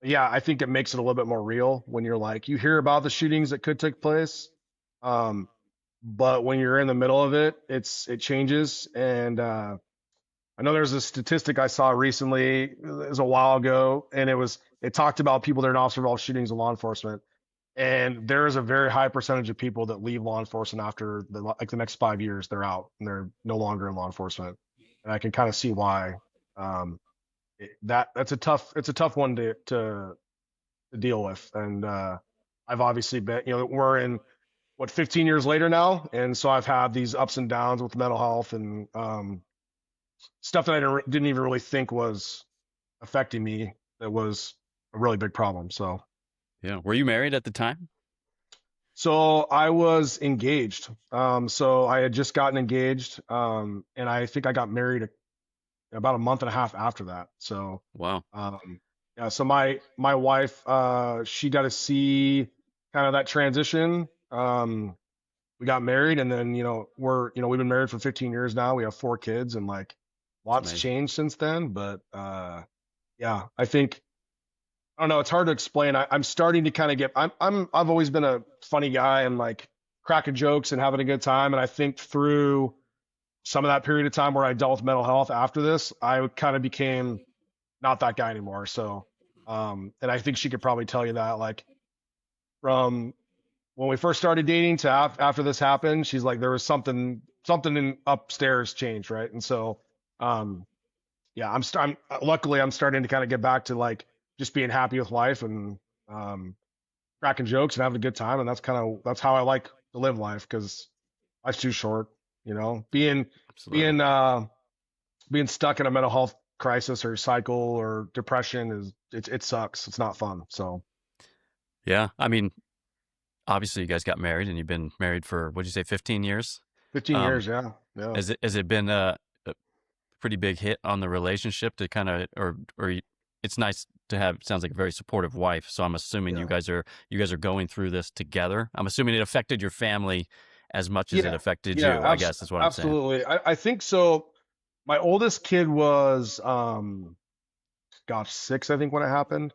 Speaker 2: Yeah, I think it makes it a little bit more real when you're like, you hear about the shootings that could take place, um, but when you're in the middle of it, it changes. And I know there's a statistic I saw recently, it was a while ago, and it talked about people that are in officer-involved shootings in law enforcement. And there is a very high percentage of people that leave law enforcement after the next 5 years, they're out and they're no longer in law enforcement. And I can kind of see why. Um, it's a tough one to deal with. And I've obviously been, we're in what 15 years later now, and so I've had these ups and downs with mental health and stuff that I didn't even really think was affecting me. That was a really big problem.
Speaker 1: yeah, were you married at the time?
Speaker 2: So I was engaged. So I had just gotten engaged, and I think I got married about a month and a half after that. So,
Speaker 1: Wow.
Speaker 2: yeah. So my wife, she got to see kind of that transition. We got married, and then we've been married for 15 years now. We have 4 kids, and like
Speaker 1: It's
Speaker 2: lots
Speaker 1: amazing.
Speaker 2: changed since then. But yeah, I think I don't know. It's hard to explain. I'm starting to kind of get. I've always been a funny guy and like cracking jokes and having a good time. And I think through some of that period of time where I dealt with mental health after this, I kind of became not that guy anymore. So, and I think she could probably tell you that, like from when we first started dating to after this happened, she's like there was something in upstairs changed, right? And so, um, yeah, I'm luckily I'm starting to kind of get back to like just being happy with life and um, cracking jokes and having a good time, and that's how I like to live life because life's too short,
Speaker 1: Absolutely.
Speaker 2: being being stuck in a mental health crisis or cycle or depression it sucks. It's not fun. So
Speaker 1: Yeah. I mean, obviously you guys got married and you've been married for, what'd you say, 15 years?
Speaker 2: 15
Speaker 1: Um,
Speaker 2: years, yeah, yeah,
Speaker 1: has it been a pretty big hit on the relationship to kind of, it's nice to have, sounds like a very supportive wife. So I'm assuming
Speaker 2: yeah,
Speaker 1: you guys are going through this together. I'm assuming it affected your family as much as it
Speaker 2: yeah,
Speaker 1: affected
Speaker 2: yeah,
Speaker 1: you, I guess is what I'm saying.
Speaker 2: absolutely. I think so. My oldest kid was gosh, 6, I think, when it happened.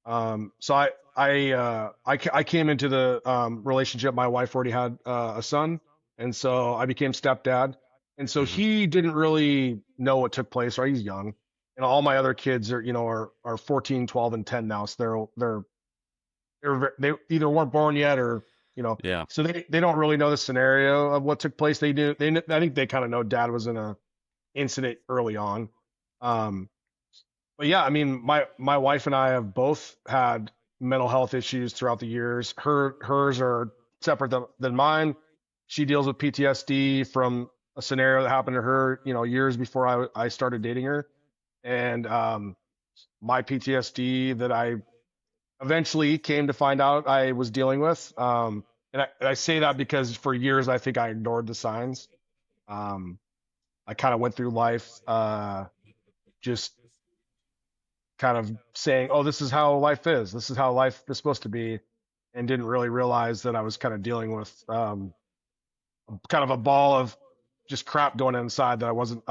Speaker 2: So I came into the relationship. My wife already had a son, and so I became stepdad. And so
Speaker 1: Hmm.
Speaker 2: he didn't really know what took place, right? He's young, and all my other kids are 14, 12, and 10 now. So they either weren't born yet or
Speaker 1: Yeah.
Speaker 2: so they don't really know the scenario of what took place. I think they kind of know dad was in a incident early on. Um, but yeah, I mean, my wife and I have both had mental health issues throughout the years. Hers are separate than mine. She deals with PTSD from a scenario that happened to her, years before I started dating her, and my PTSD that I eventually came to find out I was dealing with. And I say that because for years I think I ignored the signs. Um, I kind of went through life just kind of saying, "Oh, this is how life is. This is how life is supposed to be," and didn't really realize that I was kind of dealing with kind of a ball of just crap going inside that I wasn't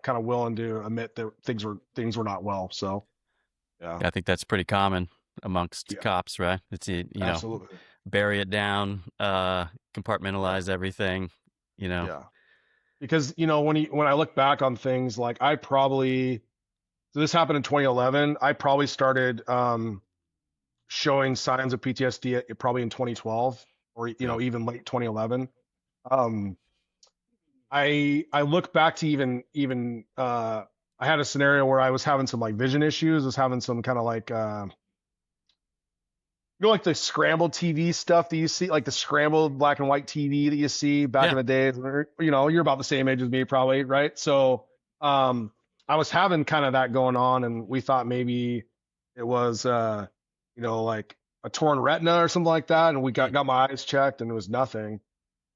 Speaker 2: kind of willing to admit that things were not well. So yeah,
Speaker 1: Yeah, I think that's pretty common amongst
Speaker 2: yeah,
Speaker 1: cops, right? It's,
Speaker 2: absolutely,
Speaker 1: bury it down,
Speaker 2: yeah,
Speaker 1: compartmentalize everything, you know.
Speaker 2: yeah. Because when I look back on things, like I probably so this happened in 2011. I probably started showing signs of PTSD probably in 2012 or
Speaker 1: Yeah.
Speaker 2: even late 2011. Um, I look back to even I had a scenario where I was having some like vision issues, was having some kind of like like the scrambled TV stuff that you see, like the scrambled black and white TV that you see back
Speaker 1: Yeah.
Speaker 2: in the days. You're about the same age as me, probably, right? So, I was having kind of that going on, and we thought maybe it was, like a torn retina or something like that. And we
Speaker 1: Hmm.
Speaker 2: got my eyes checked, and it was nothing.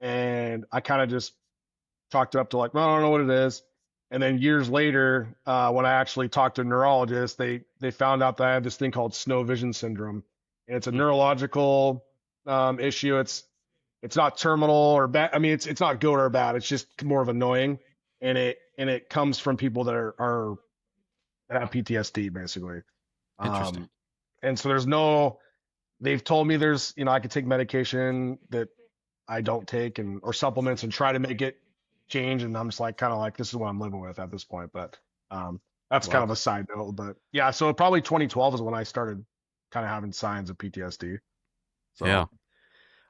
Speaker 2: And I kind of just chalked it up to like, well, I don't know what it is. And then years later, when I actually talked to a neurologist, they found out that I had this thing called snow vision syndrome, and it's a
Speaker 1: Hmm.
Speaker 2: neurological issue. It's not terminal or bad. I mean, it's not good or bad. It's just more of annoying, and it comes from people that have PTSD basically.
Speaker 1: Interesting.
Speaker 2: Um, and so there's no. They've told me there's I could take medication that I don't take and or supplements and try to make it change. And I'm just like kind of like this is what I'm living with at this point. But um, that's kind
Speaker 1: Wow.
Speaker 2: of a side note. But yeah, so probably 2012 is when I started kind of having signs of PTSD.
Speaker 1: Yeah.
Speaker 2: So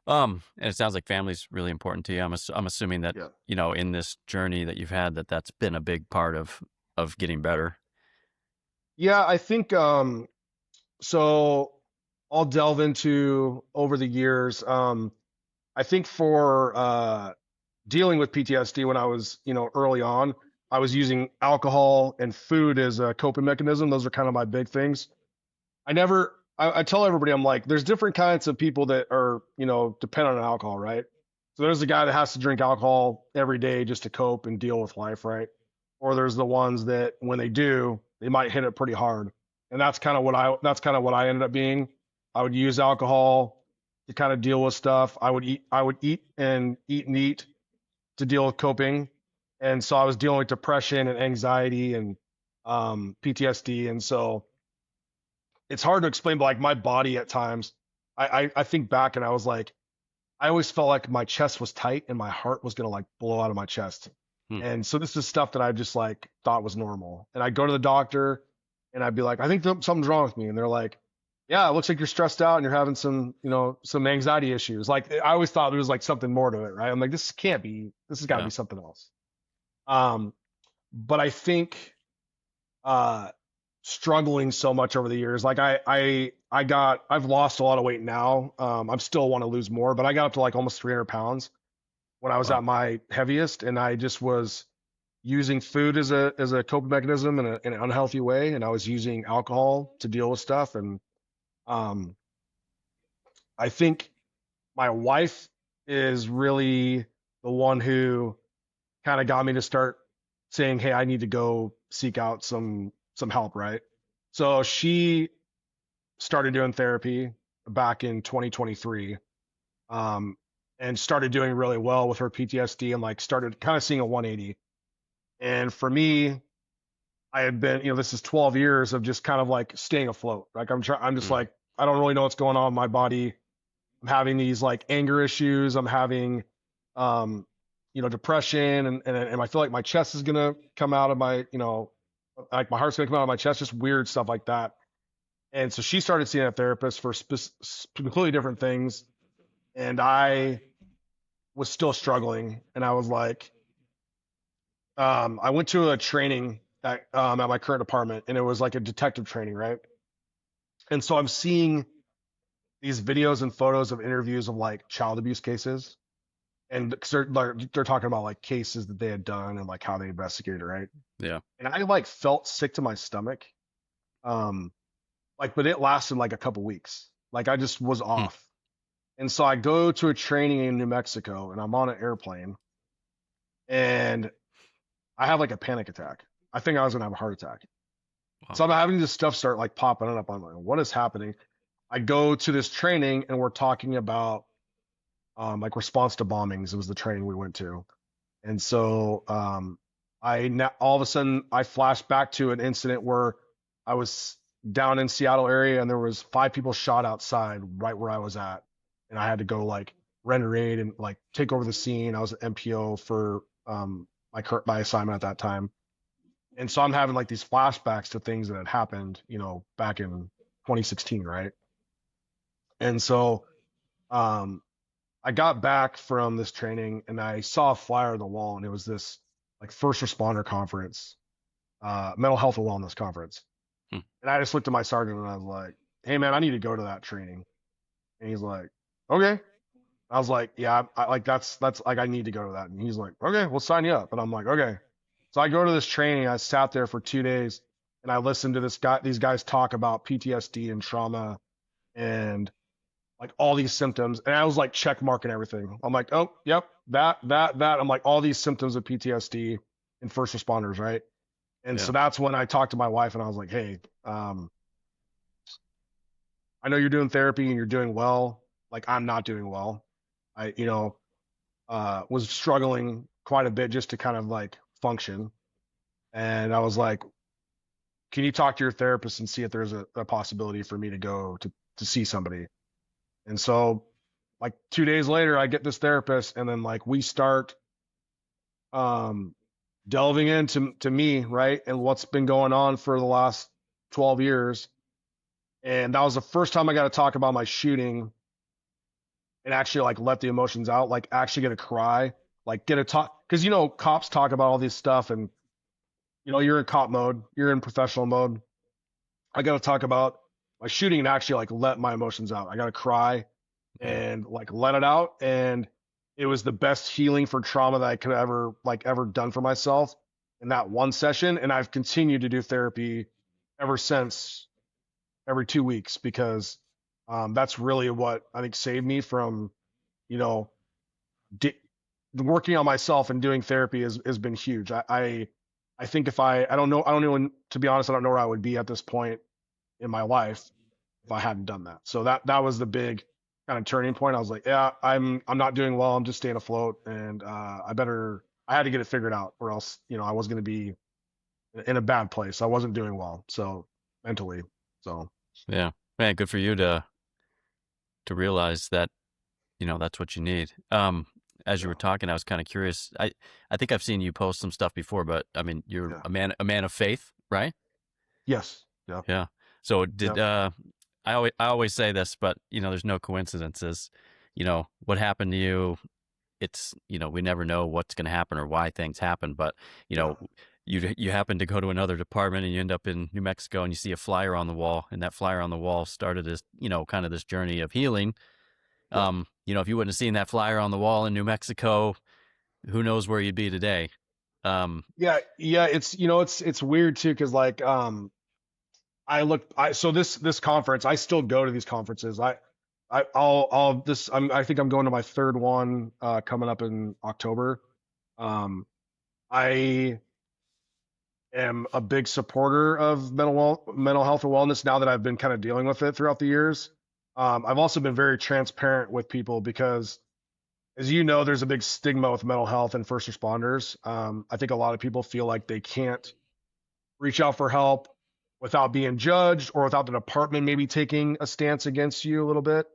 Speaker 1: And it sounds like family's really important to you. I'm assuming that,
Speaker 2: yeah,
Speaker 1: in this journey that you've had, that's been a big part of getting better.
Speaker 2: yeah, I think so. I'll delve into over the years. I think for dealing with PTSD when I was, early on, I was using alcohol and food as a coping mechanism. Those are kind of my big things. I tell everybody, I'm like, there's different kinds of people that are, dependent on alcohol, right? So there's the guy that has to drink alcohol every day just to cope and deal with life, right? Or there's the ones that when they do, they might hit it pretty hard. And that's kind of what I ended up being. I would use alcohol to kind of deal with stuff. I would eat to deal with coping. And so I was dealing with depression and anxiety and PTSD. And so it's hard to explain, but like my body at times, I think back and I was like, I always felt like my chest was tight and my heart was gonna like blow out of my chest.
Speaker 1: Hmm.
Speaker 2: And so this is stuff that I just like thought was normal. And I'd go to the doctor and I'd be like, I think something's wrong with me. And they're like, yeah, it looks like you're stressed out and you're having some anxiety issues. Like I always thought there was like something more to it, right? I'm like, this has got to
Speaker 1: Yeah.
Speaker 2: be something else. Um, but I think uh struggling so much over the years. Like I've lost a lot of weight now. I'm still want to lose more, but I got up to like almost 300 pounds when I was
Speaker 1: Wow.
Speaker 2: at my heaviest, and I just was using food as a coping mechanism in an unhealthy way, and I was using alcohol to deal with stuff. And um, I think my wife is really the one who kind of got me to start saying, "Hey, I need to go seek out some help." Right. So she started doing therapy back in 2023, um, and started doing really well with her PTSD and like started kind of seeing a 180. And for me, I had been, this is 12 years of just kind of like staying afloat. Like I'm just
Speaker 1: Hmm.
Speaker 2: like, I don't really know what's going on in my body. I'm having these like anger issues. I'm having, um, depression and I feel like my chest is going to come out of my, like my heart's going to come out of my chest, just weird stuff like that. And so she started seeing a therapist for completely different things. And I was still struggling. And I was like, I went to a training at my current department, and it was like a detective training, right? And so I'm seeing these videos and photos of interviews of like child abuse cases. And 'cause they're talking about like cases that they had done and like how they investigated, right?
Speaker 1: Yeah.
Speaker 2: And I like felt sick to my stomach. Um, but it lasted like a couple weeks. Like I just was
Speaker 1: Hmm.
Speaker 2: off. And so I go to a training in New Mexico and I'm on an airplane and I have like a panic attack. I think I was gonna have a heart attack.
Speaker 1: Wow.
Speaker 2: So I'm having this stuff start like popping up. I'm like, what is happening? I go to this training and we're talking about like response to bombings. It was the training we went to. And so all of a sudden I flashed back to an incident where I was down in Seattle area and there was 5 people shot outside right where I was at, and I had to go like render aid and like take over the scene. I was an MPO for my assignment at that time, and so I'm having like these flashbacks to things that had happened, back in 2016, right? And so um, I got back from this training and I saw a flyer on the wall, and it was this like first responder conference, mental health and wellness conference.
Speaker 1: Hmm.
Speaker 2: And I just looked at my sergeant and I was like, "Hey man, I need to go to that training." And he's like, okay. I was like, yeah, like that's like I need to go to that. And he's like, okay, we'll sign you up. And I'm like, okay. So I go to this training. I sat there for 2 days and I listened to these guys talk about PTSD and trauma and like all these symptoms. And I was like check marking everything. I'm like, oh, yep, that. I'm like all these symptoms of PTSD in first responders, right? And
Speaker 1: Yeah.
Speaker 2: so that's when I talked to my wife and I was like, hey, I know you're doing therapy and you're doing well. Like I'm not doing well. I, was struggling quite a bit just to kind of like function. And I was like, can you talk to your therapist and see if there's a possibility for me to go to see somebody? And so like 2 days later, I get this therapist and then like we start um delving into me, right? And what's been going on for the last 12 years. And that was the first time I got to talk about my shooting and actually like let the emotions out, like actually get a cry, like get a talk. Cause cops talk about all this stuff and you're in cop mode, you're in professional mode. I got to talk about my shooting and actually like let my emotions out. I got to cry
Speaker 1: Yeah.
Speaker 2: and like let it out. And it was the best healing for trauma that I could ever done for myself in that one session. And I've continued to do therapy ever since, every 2 weeks, because that's really what I think saved me from, you know, di- working on myself and doing therapy has been huge. I think if I don't know, I don't even, to be honest, I don't know where I would be at this point in my life if I hadn't done that. So that was the big kind of turning point. I was like, yeah, I'm not doing well. I'm just staying afloat, and I had to get it figured out, or else I was going to be in a bad place. I wasn't doing well, so mentally. So
Speaker 1: Yeah. Man, good for you to realize that, that's what you need. As you were
Speaker 2: yeah,
Speaker 1: talking, I was kind of curious. I think I've seen you post some stuff before, but I mean, you're
Speaker 2: yeah,
Speaker 1: a man of faith, right?
Speaker 2: yes, yeah,
Speaker 1: Yeah. So did
Speaker 2: yep,
Speaker 1: I always say this, but there's no coincidences. What happened to you, it's, we never know what's going to happen or why things happen, but you
Speaker 2: yeah,
Speaker 1: know, you happen to go to another department and you end up in New Mexico and you see a flyer on the wall, and that flyer on the wall started this, kind of this journey of healing.
Speaker 2: yep.
Speaker 1: If you wouldn't have seen that flyer on the wall in New Mexico, who knows where you'd be today. Um,
Speaker 2: Yeah, yeah, it's weird too, because like I so this conference, I still go to these conferences. I'll this I think I'm going to my third one coming up in October. Um I am a big supporter of mental health and wellness now that I've been kind of dealing with it throughout the years. I've also been very transparent with people because, as you know, there's a big stigma with mental health and first responders. I think a lot of people feel like they can't reach out for help without being judged or without the department maybe taking a stance against you a little bit.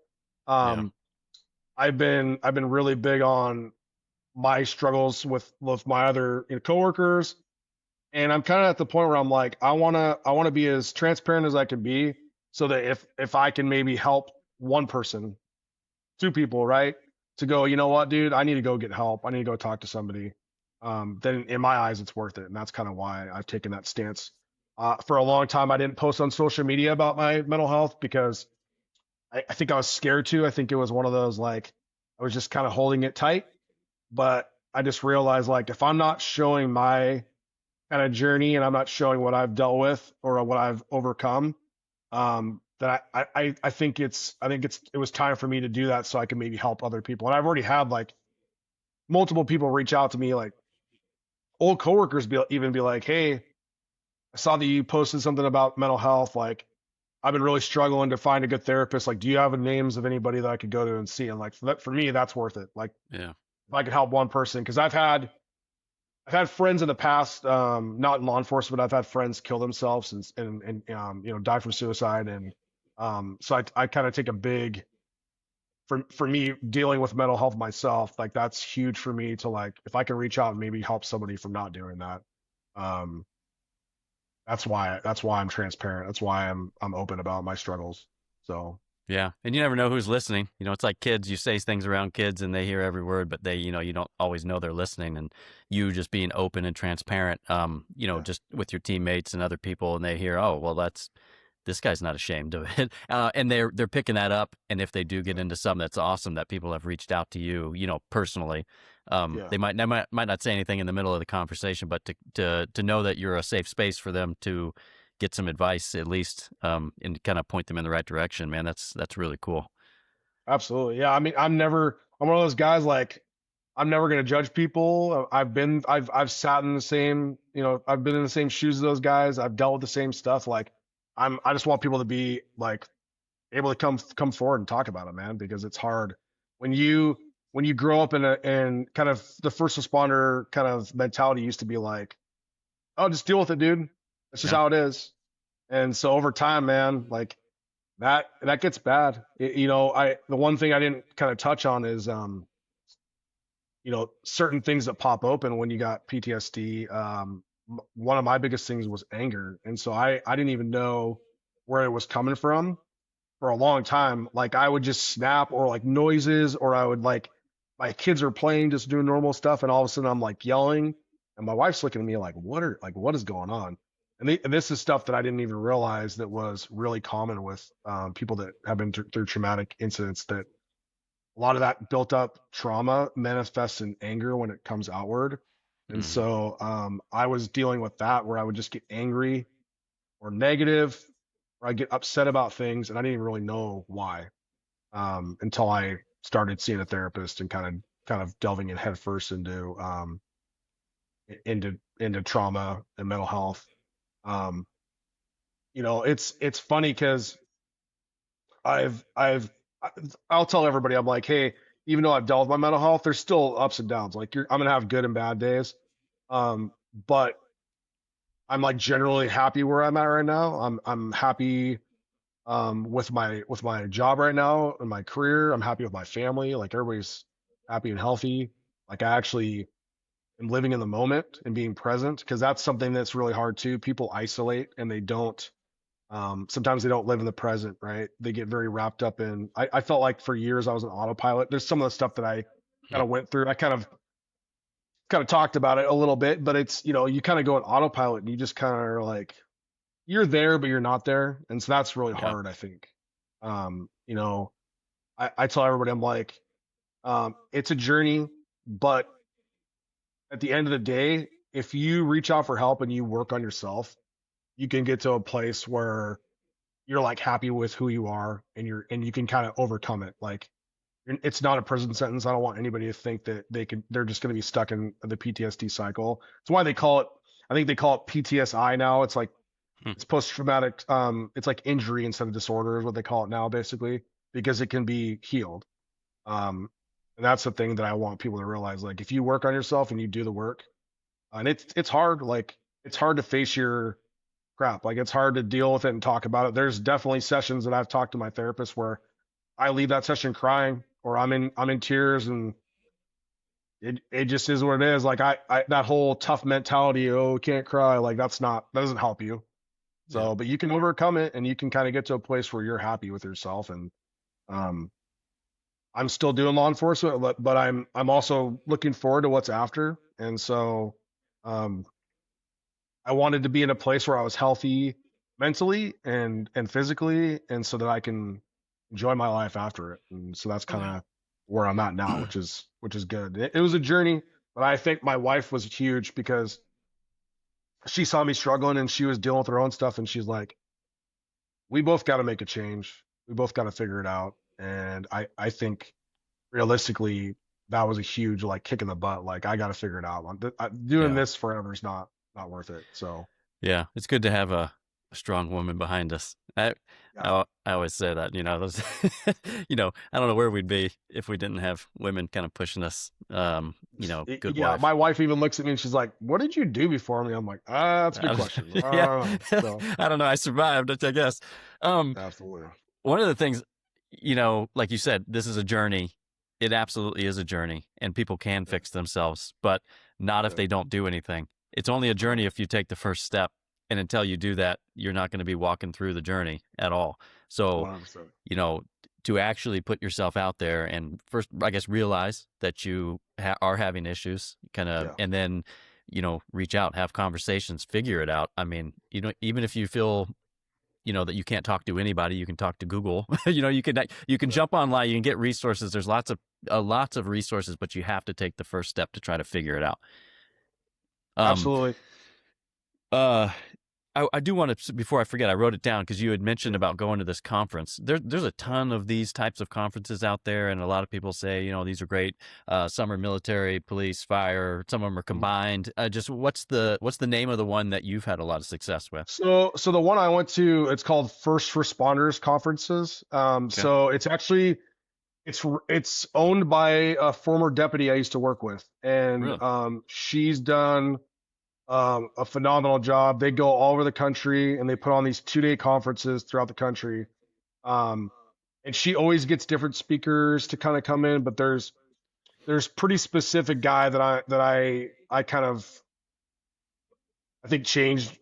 Speaker 1: yeah,
Speaker 2: Um, I've been really big on my struggles with my other coworkers, and I'm kind of at the point where I'm like, I wanna be as transparent as I can be, so that if I can maybe help one person, two people, right, to go, you know what, dude, I need to go get help. I need to go talk to somebody. Then in my eyes, it's worth it, and that's kind of why I've taken that stance. For a long time, I didn't post on social media about my mental health because I think I was scared to. I think it was one of those like I was just kind of holding it tight. But I just realized like if I'm not showing my kind of journey and I'm not showing what I've dealt with or what I've overcome, that I think it was time for me to do that so I can maybe help other people. And I've already had like multiple people reach out to me, like old coworkers even be like, hey, I saw that you posted something about mental health. Like, I've been really struggling to find a good therapist. Like, do you have names of anybody that I could go to and see? And like, for me, that's worth it. Like,
Speaker 1: yeah,
Speaker 2: if I could help one person, because I've had friends in the past, not in law enforcement, but I've had friends kill themselves and die from suicide. And so I kind of take a big, for me dealing with mental health myself, like that's huge for me to like, if I can reach out and maybe help somebody from not doing that. Um, that's why I'm transparent. That's why I'm open about my struggles. So
Speaker 1: yeah. And you never know who's listening. It's like kids. You say things around kids and they hear every word, but they, you don't always know they're listening. And you just being
Speaker 2: yeah,
Speaker 1: open and transparent,
Speaker 2: yeah,
Speaker 1: just with your teammates and other people, and they hear, oh, well, this guy's not ashamed of it. And they're picking that up. And if they do get into something that's awesome, that people have reached out to you, personally,
Speaker 2: Yeah.
Speaker 1: they might not say anything in the middle of the conversation, but to know that you're a safe space for them to get some advice at least, and kind of point them in the right direction, man. That's really cool.
Speaker 2: Absolutely. Yeah. I mean, I'm one of those guys like I'm never going to judge people. I've sat in the same, I've been in the same shoes as those guys. I've dealt with the same stuff. Like I just want people to be like able to come forward and talk about it, man, because it's hard when you grow up in kind of the first responder kind of mentality used to be like, oh, just deal with it, dude. That's just
Speaker 1: Yeah.
Speaker 2: how it is. And so over time, man, like that gets bad. The one thing I didn't kind of touch on is certain things that pop open when you got PTSD. One of my biggest things was anger, and so I didn't even know where it was coming from for a long time. Like I would just snap, or like noises, or I would like my kids are playing, just doing normal stuff, and all of a sudden I'm like yelling, and my wife's looking at me like, what is going on? And this is stuff that I didn't even realize that was really common with people that have been through traumatic incidents. That a lot of that built up trauma manifests in anger when it comes outward. And
Speaker 1: Hmm.
Speaker 2: so I was dealing with that where I would just get angry or negative, or I get upset about things, and I didn't even really know why until I started seeing a therapist and kind of delving in headfirst into trauma and mental health. Um, it's funny because I've I'll tell everybody, I'm like, hey, even though I've dealt with my mental health, there's still ups and downs. Like I'm gonna have good and bad days. But I'm like generally happy where I'm at right now. I'm happy with my job right now and my career. I'm happy with my family. Like everybody's happy and healthy. Like I actually am living in the moment and being present, because that's something that's really hard too. People isolate and they don't sometimes they don't live in the present, right? They get very wrapped up in. I felt like for years I was an autopilot. There's some of the stuff that I kind of went through. I kind of talked about it a little bit, but it's you kind of go in autopilot and you just kind of are like you're there, but you're not there, and so that's really
Speaker 1: Yeah.
Speaker 2: hard, I think. Um, you know, I tell everybody I'm like, it's a journey, but at the end of the day, if you reach out for help and you work on yourself, you can get to a place where you're like happy with who you are, and you can kind of overcome it. Like it's not a prison sentence. I don't want anybody to think that they're just going to be stuck in the PTSD cycle. It's why they call it, I think they call it PTSI now. It's like
Speaker 1: Hmm.
Speaker 2: it's post traumatic it's like injury instead of disorder is what they call it now, basically, because it can be healed. And that's the thing that I want people to realize. Like if you work on yourself and you do the work, and it's hard, like it's hard to face your crap. Like it's hard to deal with it and talk about it. There's definitely sessions that I've talked to my therapist where I leave that session crying, or I'm in tears, and it just is what it is. Like I that whole tough mentality, oh, can't cry, like that doesn't help you.
Speaker 1: Yeah.
Speaker 2: So, but you can overcome it, and you can kind of get to a place where you're happy with yourself. And um I'm still doing law enforcement, but I'm also looking forward to what's after. And so um I wanted to be in a place where I was healthy mentally and physically, and so that I can enjoy my life after it. And so that's kind
Speaker 1: Yeah.
Speaker 2: of where I'm at now, which is good. It was a journey, but I think my wife was huge because she saw me struggling and she was dealing with her own stuff, and she's like, "We both got to make a change. We both got to figure it out." And I think realistically, that was a huge like kick in the butt. Like I got to figure it out. Doing
Speaker 1: Yeah.
Speaker 2: this forever is not worth it. So
Speaker 1: Yeah. It's good to have a strong woman behind us.
Speaker 2: yeah.
Speaker 1: I always say that, those, I don't know where we'd be if we didn't have women kind of pushing us, good
Speaker 2: Yeah,
Speaker 1: wife.
Speaker 2: my wife even looks at me and she's like, "What did you do before me?" I'm like, that's a good question. I
Speaker 1: Yeah.
Speaker 2: don't know. So,
Speaker 1: I don't know. I survived, I guess. Um,
Speaker 2: absolutely.
Speaker 1: One of the things, like you said, this is a journey. It absolutely is a journey, and people can
Speaker 2: Yeah,
Speaker 1: fix themselves, but not if
Speaker 2: yeah,
Speaker 1: they don't do anything. It's only a journey if you take the first step. And until you do that, you're not going to be walking through the journey at all. So,
Speaker 2: 100%.
Speaker 1: you know, to actually put yourself out there and first, I guess, realize that you are having issues, kind of,
Speaker 2: Yeah,
Speaker 1: and then, reach out, have conversations, figure it out. I mean, even if you feel that you can't talk to anybody. You can talk to Google. You can jump online. You can get resources. There's lots of resources, but you have to take the first step to try to figure it out. Um,
Speaker 2: Absolutely.
Speaker 1: uh, I do want to, before I forget, I wrote it down because you had mentioned about going to this conference. There's a ton of these types of conferences out there, and a lot of people say, these are great. Some are military, police, fire. Some of them are combined. Just what's the name of the one that you've had a lot of success with?
Speaker 2: So the one I went to, it's called First Responders Conferences.
Speaker 1: Okay.
Speaker 2: So it's actually it's owned by a former deputy I used to work with, and
Speaker 1: Really?
Speaker 2: she's done a phenomenal job. They go all over the country and they put on these 2-day conferences throughout the country. Um, and she always gets different speakers to kind of come in, but there's pretty specific guy that I kind of I think changed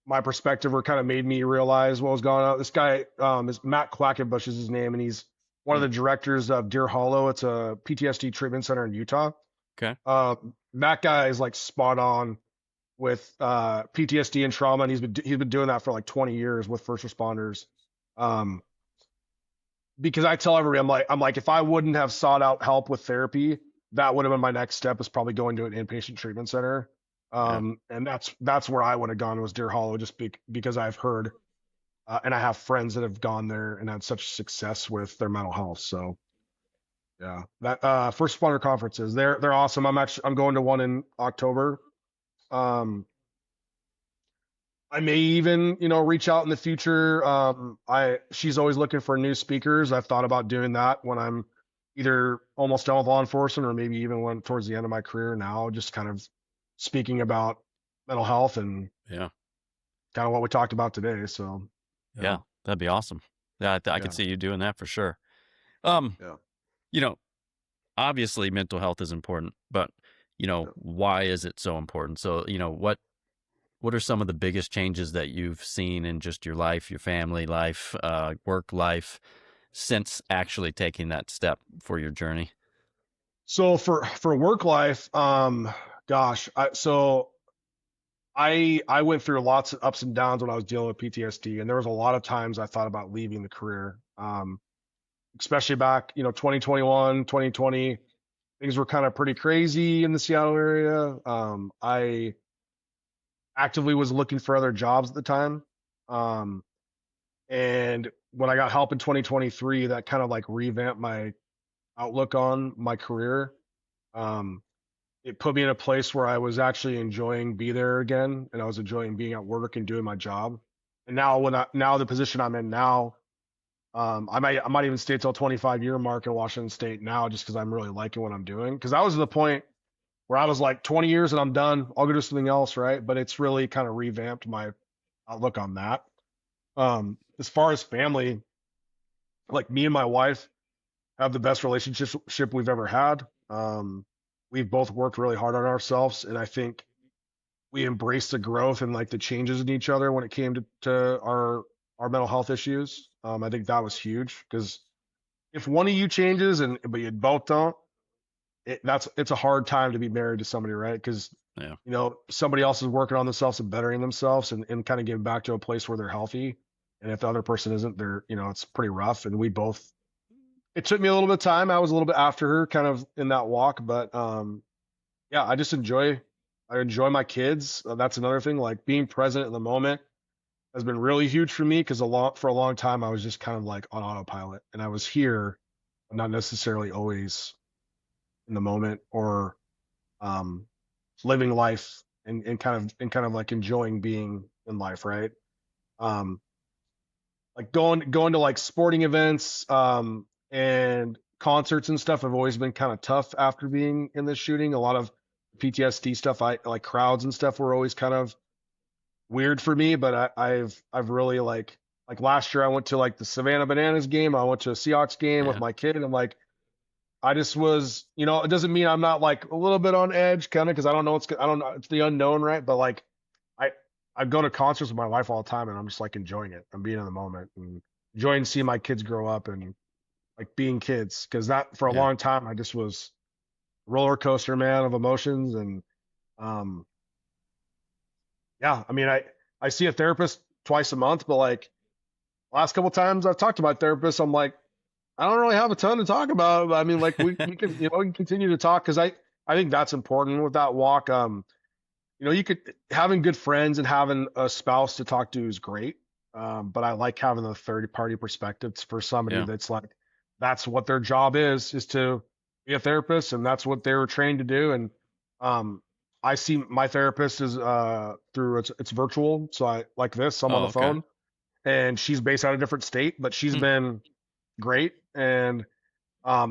Speaker 2: my perspective or kind of made me realize what was going on. This guy is Matt Quackenbush is his name, and he's one of
Speaker 1: Hmm.
Speaker 2: the directors of Deer Hollow. It's a PTSD treatment center in Utah.
Speaker 1: Okay.
Speaker 2: That guy is like spot on with PTSD and trauma, and he's been doing that for like 20 years with first responders. Um, because I tell everybody, I'm like, if I wouldn't have sought out help with therapy, that would have been my next step. Is probably going to an inpatient treatment center.
Speaker 1: Yeah.
Speaker 2: And that's where I would have gone was Deer Hollow, just because I've heard and I have friends that have gone there and had such success with their mental health. So yeah, that first responder conferences, they're awesome. I'm going to one in October. Um, I may even, reach out in the future. She's always looking for new speakers. I've thought about doing that when I'm either almost done with law enforcement or maybe even when towards the end of my career now, just kind of speaking about mental health and
Speaker 1: Yeah.
Speaker 2: kind of what we talked about today. So, yeah,
Speaker 1: Yeah. That'd be awesome. Yeah, I could
Speaker 2: yeah,
Speaker 1: see you doing that for sure. Um,
Speaker 2: yeah,
Speaker 1: you know, Obviously mental health is important, but
Speaker 2: yeah.
Speaker 1: why is it so important? So, what are some of the biggest changes that you've seen in just your life, your family life, work life, since actually taking that step for your journey?
Speaker 2: So for work life, gosh, I went through lots of ups and downs when I was dealing with PTSD, and there was a lot of times I thought about leaving the career. Especially back, 2021, 2020, things were kind of pretty crazy in the Seattle area. I actively was looking for other jobs at the time. Um, and when I got help in 2023, that kind of like revamped my outlook on my career. Um, it put me in a place where I was actually enjoying be there again, and I was enjoying being at work and doing my job. And now the position I'm in now, I might even stay till 25-year mark in Washington State now, just because I'm really liking what I'm doing. Because I was at the point where I was like 20 years and I'm done. I'll go do something else, right? But it's really kind of revamped my outlook on that. As far as family, like me and my wife have the best relationship we've ever had. We've both worked really hard on ourselves, and I think we embraced the growth and like the changes in each other when it came to our mental health issues. I think that was huge because if one of you changes and but you both don't, it's a hard time to be married to somebody, right? Because
Speaker 1: Yeah.
Speaker 2: somebody else is working on themselves and bettering themselves and kind of getting back to a place where they're healthy. And if the other person isn't, it's pretty rough. And we both, it took me a little bit of time. I was a little bit after her kind of in that walk, but yeah, I enjoy my kids. That's another thing. Like being present in the moment has been really huge for me because for a long time I was just kind of like on autopilot, and I was here, but not necessarily always in the moment or um, living life and kind of like enjoying being in life, right? Um, like going to like sporting events and concerts and stuff have always been kind of tough after being in this shooting. A lot of PTSD stuff, I like crowds and stuff were always kind of weird for me, but I've really like last year I went to like the Savannah Bananas game. I went to a Seahawks game with
Speaker 1: Yeah.
Speaker 2: my kid, and I'm like I just was, it doesn't mean I'm not like a little bit on edge kind of because I don't know, it's the unknown, right? But like I I go to concerts with my wife all the time, and I'm just like enjoying it. I'm being in the moment and enjoying seeing my kids grow up and like being kids because that for a
Speaker 1: Yeah.
Speaker 2: long time I just was roller coaster man of emotions and um yeah, I mean I see a therapist twice a month, but like last couple times I've talked to my therapist, I'm like, I don't really have a ton to talk about. But I mean, like we can, we can continue to talk because I think that's important with that walk. You could having good friends and having a spouse to talk to is great. But I like having the third party perspectives for somebody
Speaker 1: Yeah.
Speaker 2: that's like, that's what their job is to be a therapist, and that's what they were trained to do. And um, I see my therapist is through it's virtual, so I like this. I'm on
Speaker 1: Oh,
Speaker 2: the
Speaker 1: okay.
Speaker 2: phone, and she's based out of a different state, but she's
Speaker 1: Hmm.
Speaker 2: been great. And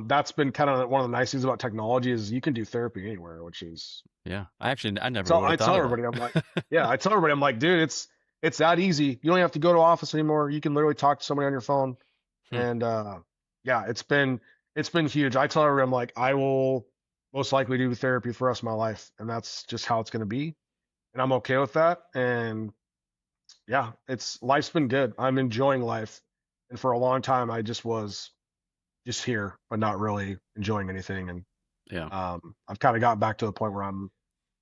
Speaker 2: that's been kind of one of the nice things about technology is you can do therapy anywhere, which is
Speaker 1: Yeah. I never
Speaker 2: so
Speaker 1: would have
Speaker 2: I
Speaker 1: thought
Speaker 2: tell
Speaker 1: of
Speaker 2: everybody, I'm like,
Speaker 1: that.
Speaker 2: yeah, I tell everybody, I'm like, dude, it's that easy. You don't have to go to office anymore. You can literally talk to somebody on your phone.
Speaker 1: Hmm.
Speaker 2: And yeah, it's been huge. I tell everybody, I'm like, I will most likely do therapy for the rest of my life, and that's just how it's gonna be. And I'm okay with that. And yeah, it's life's been good. I'm enjoying life. And for a long time I just was just here, but not really enjoying anything. And
Speaker 1: Yeah.
Speaker 2: I've kind of got back to the point where I'm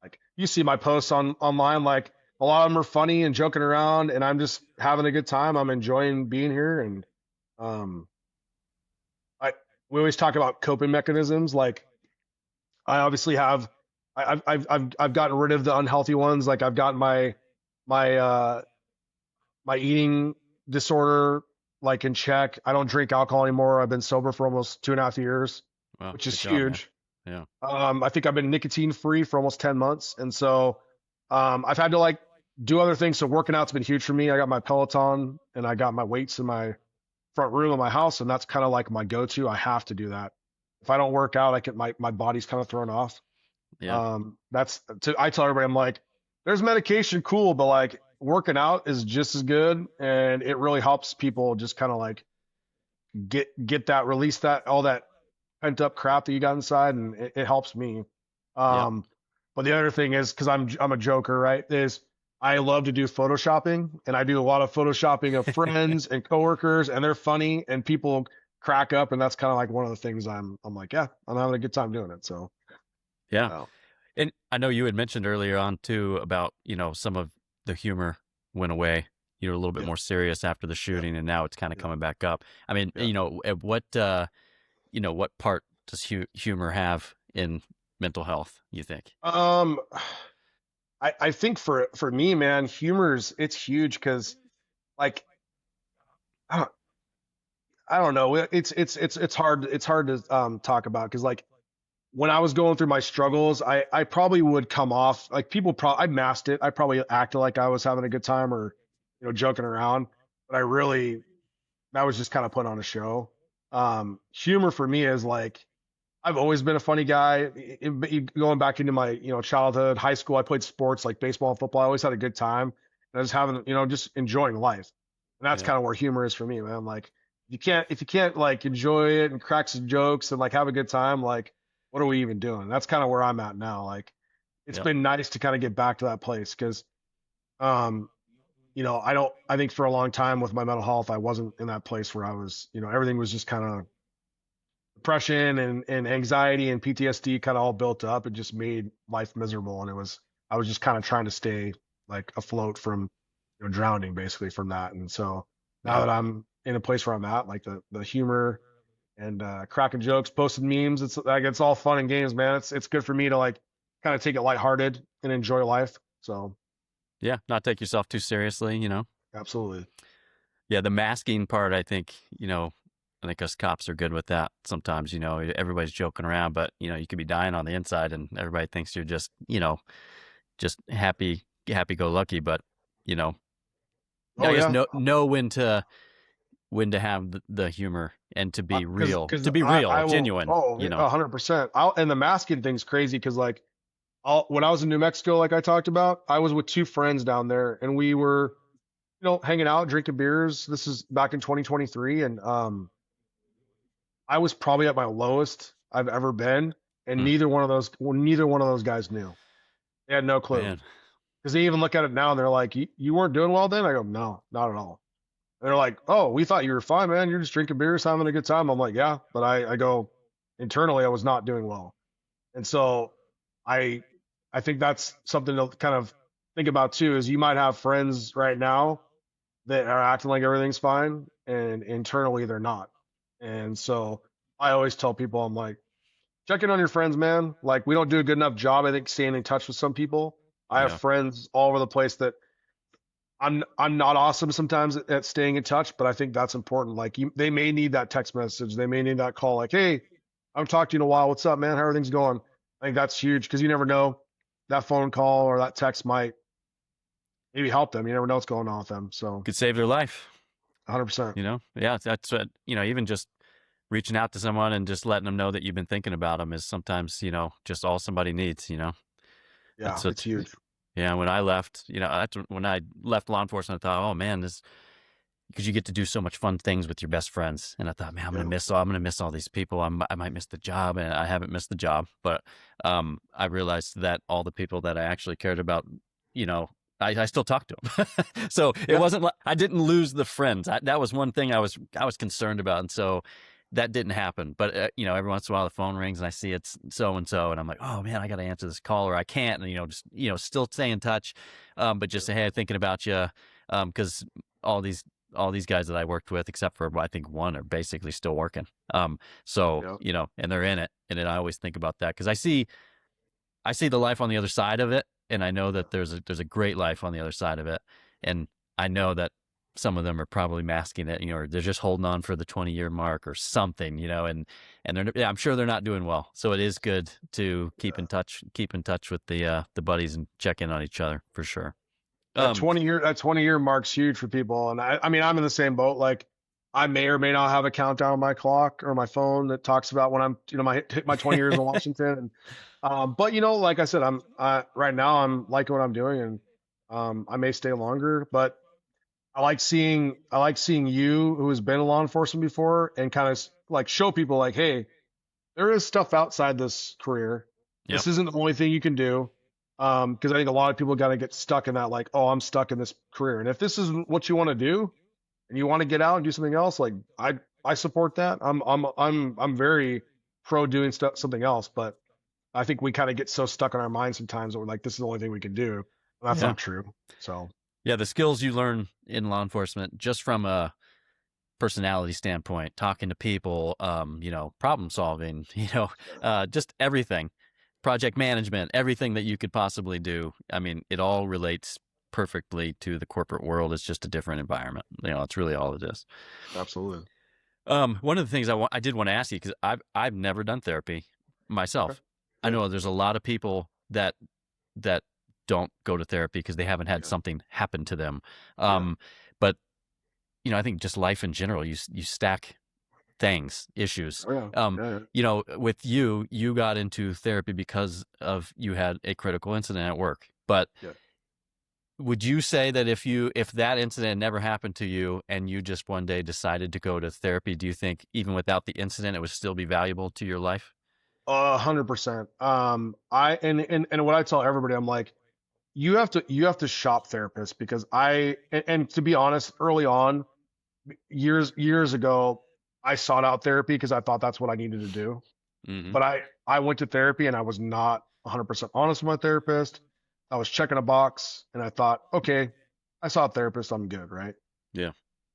Speaker 2: like, you see my posts on online, like a lot of them are funny and joking around, and I'm just having a good time. I'm enjoying being here. And um, I we always talk about coping mechanisms. Like I obviously have, I've gotten rid of the unhealthy ones. Like I've gotten my my eating disorder like in check. I don't drink alcohol anymore. I've been sober for almost 2.5 years,
Speaker 1: Well,
Speaker 2: which is
Speaker 1: good job, man.
Speaker 2: huge.
Speaker 1: Yeah.
Speaker 2: I think I've been nicotine free for almost 10 months. And so I've had to like do other things. So working out's been huge for me. I got my Peloton and I got my weights in my front room of my house. And that's kind of like my go-to. I have to do that. If I don't work out, I get my body's kind of thrown off.
Speaker 1: Yeah.
Speaker 2: I tell everybody, I'm like, there's medication, cool, but like working out is just as good. And it really helps people just kind of like get that, release that, all that pent up crap that you got inside, and it helps me.
Speaker 1: Yep.
Speaker 2: Um, but the other thing is because I'm a joker, right? Is I love to do photoshopping, and I do a lot of photoshopping of friends and coworkers, and they're funny, and people crack up, and that's kind of like one of the things I'm like, yeah, I'm having a good time doing it. So,
Speaker 1: Yeah.
Speaker 2: oh,
Speaker 1: And I know you had mentioned earlier on too about, some of the humor went away. You were a little bit
Speaker 2: yeah,
Speaker 1: more serious after the
Speaker 2: yeah,
Speaker 1: shooting, and now it's kind of
Speaker 2: yeah,
Speaker 1: coming back up. I mean,
Speaker 2: yeah.
Speaker 1: at what part does humor have in mental health, you think?
Speaker 2: Um, I think for me, man, humor's it's huge because like I don't, I don't know. It's hard to talk about because like when I was going through my struggles, I probably would come off like I masked it. I probably acted like I was having a good time or joking around, but I really that was just kind of put on a show. Humor for me is like I've always been a funny guy. Going back into my childhood, high school, I played sports like baseball and football. I always had a good time. And I was having just enjoying life, and that's
Speaker 1: Yeah.
Speaker 2: kind of where humor is for me, man. Like if you can't like enjoy it and crack some jokes and like have a good time, like what are we even doing? That's kind of where I'm at now. Like it's
Speaker 1: Yep.
Speaker 2: been nice to kind of get back to that place because um I think for a long time with my mental health I wasn't in that place where I was everything was just kind of depression and anxiety and PTSD kind of all built up. It just made life miserable, and I was just kind of trying to stay like afloat from drowning basically from that. And so now
Speaker 1: Yeah.
Speaker 2: that I'm in a place where I'm at, like the humor and cracking jokes, posting memes, it's like it's all fun and games, man. It's good for me to like kind of take it lighthearted and enjoy life. So
Speaker 1: Yeah. Not take yourself too seriously.
Speaker 2: absolutely.
Speaker 1: Yeah. The masking part, I think us cops are good with that sometimes. Everybody's joking around, but, you could be dying on the inside and everybody thinks you're just happy go lucky. But, you know,
Speaker 2: Oh
Speaker 1: I guess
Speaker 2: yeah.
Speaker 1: know when to have the humor and to be
Speaker 2: Because
Speaker 1: real,
Speaker 2: I will.
Speaker 1: genuine,
Speaker 2: Oh, 100%. And the masking thing's crazy because like when I was in New Mexico, like I talked about, I was with two friends down there, and we were hanging out, drinking beers. This is back in 2023, and I was probably at my lowest I've ever been, and
Speaker 1: Hmm,
Speaker 2: neither one of those guys knew. They had no clue
Speaker 1: man.
Speaker 2: because they even look at it now and they're like, "You weren't doing well then." I go, "No, not at all." And they're like, "Oh, we thought you were fine, man. You're just drinking beers, having a good time." I'm like, "Yeah," but I go internally, I was not doing well. And so I I think that's something to kind of think about too, is you might have friends right now that are acting like everything's fine, and internally they're not. And so I always tell people, I'm like, check in on your friends, man. Like, we don't do a good enough job, I think, staying in touch with some people. I have
Speaker 1: Yeah.
Speaker 2: friends all over the place that I'm not awesome sometimes at staying in touch, but I think that's important. Like, they may need that text message, they may need that call. Like, hey, I haven't talked to you in a while. What's up, man? How are things going? I think that's huge because you never know, that phone call or that text might maybe help them. You never know what's going on with them. So,
Speaker 1: Could save their life,
Speaker 2: 100%.
Speaker 1: Yeah, that's what, even just reaching out to someone and just letting them know that you've been thinking about them is sometimes, just all somebody needs.
Speaker 2: Yeah,
Speaker 1: That's
Speaker 2: it's
Speaker 1: what,
Speaker 2: huge.
Speaker 1: yeah, when I left, when I left law enforcement, I thought, oh man, this, because you get to do so much fun things with your best friends. And I thought, man,
Speaker 2: Yeah,
Speaker 1: I'm gonna miss all these people. I might miss the job, and I haven't missed the job. But I realized that all the people that I actually cared about, you know, I still talk to them. So it
Speaker 2: yeah,
Speaker 1: wasn't like I didn't lose the friends. That was one thing I was concerned about, and so that didn't happen. But every once in a while the phone rings and I see it's so and so, and I'm like, oh man, I got to answer this call, or I can't. And just still stay in touch, but just
Speaker 2: yeah,
Speaker 1: say, hey, thinking about you, because all these all these guys that I worked with, except for I think one, are basically still working. So
Speaker 2: yeah.
Speaker 1: and they're in it, and then I always think about that because I see the life on the other side of it, and I know
Speaker 2: Yeah.
Speaker 1: that there's a great life on the other side of it, and I know that some of them are probably masking it, or they're just holding on for the 20-year mark or something, and they're yeah, I'm sure they're not doing well. So it is good to keep in touch with the buddies and check in on each other for sure.
Speaker 2: That
Speaker 1: Um,
Speaker 2: 20-year mark's huge for people. And I mean, I'm in the same boat. Like, I may or may not have a countdown on my clock or my phone that talks about when I'm, my hit my 20 years in Washington. And but like I said, right now I'm liking what I'm doing, and I may stay longer, but I like seeing you, who has been in law enforcement before, and kind of like show people like, hey, there is stuff outside this career.
Speaker 1: yep.
Speaker 2: This isn't the only thing you can do. Because I think a lot of people got to get stuck in that, like, oh, I'm stuck in this career. And if this isn't what you want to do, and you want to get out and do something else, like, I support that. I'm very pro doing something else. But I think we kind of get so stuck in our minds sometimes that we're like, this is the only thing we can do. And that's
Speaker 1: Yeah.
Speaker 2: not true. So
Speaker 1: Yeah, the skills you learn in law enforcement, just from a personality standpoint, talking to people, problem solving, just everything, project management, everything that you could possibly do. I mean, it all relates perfectly to the corporate world. It's just a different environment. It's really all it is.
Speaker 2: absolutely.
Speaker 1: One of the things I did want to ask you, because I've never done therapy
Speaker 2: Okay.
Speaker 1: myself. I
Speaker 2: Yeah.
Speaker 1: know there's a lot of people that don't go to therapy because they haven't had
Speaker 2: Yeah.
Speaker 1: something happen to them.
Speaker 2: Yeah.
Speaker 1: But I think just life in general, you stack things, issues.
Speaker 2: Oh yeah. Yeah.
Speaker 1: With you got into therapy because of you had a critical incident at work. But
Speaker 2: Yeah.
Speaker 1: would you say that if that incident never happened to you and you just one day decided to go to therapy, do you think even without the incident it would still be valuable to your life?
Speaker 2: 100%. And what I tell everybody, I'm like, you have to shop therapists, because and to be honest, early on, years ago, I sought out therapy because I thought that's what I needed to do.
Speaker 1: Mm-hmm.
Speaker 2: But I went to therapy and I was not 100% honest with my therapist. I was checking a box and I thought, okay, I saw a therapist, I'm good, right?
Speaker 1: Yeah.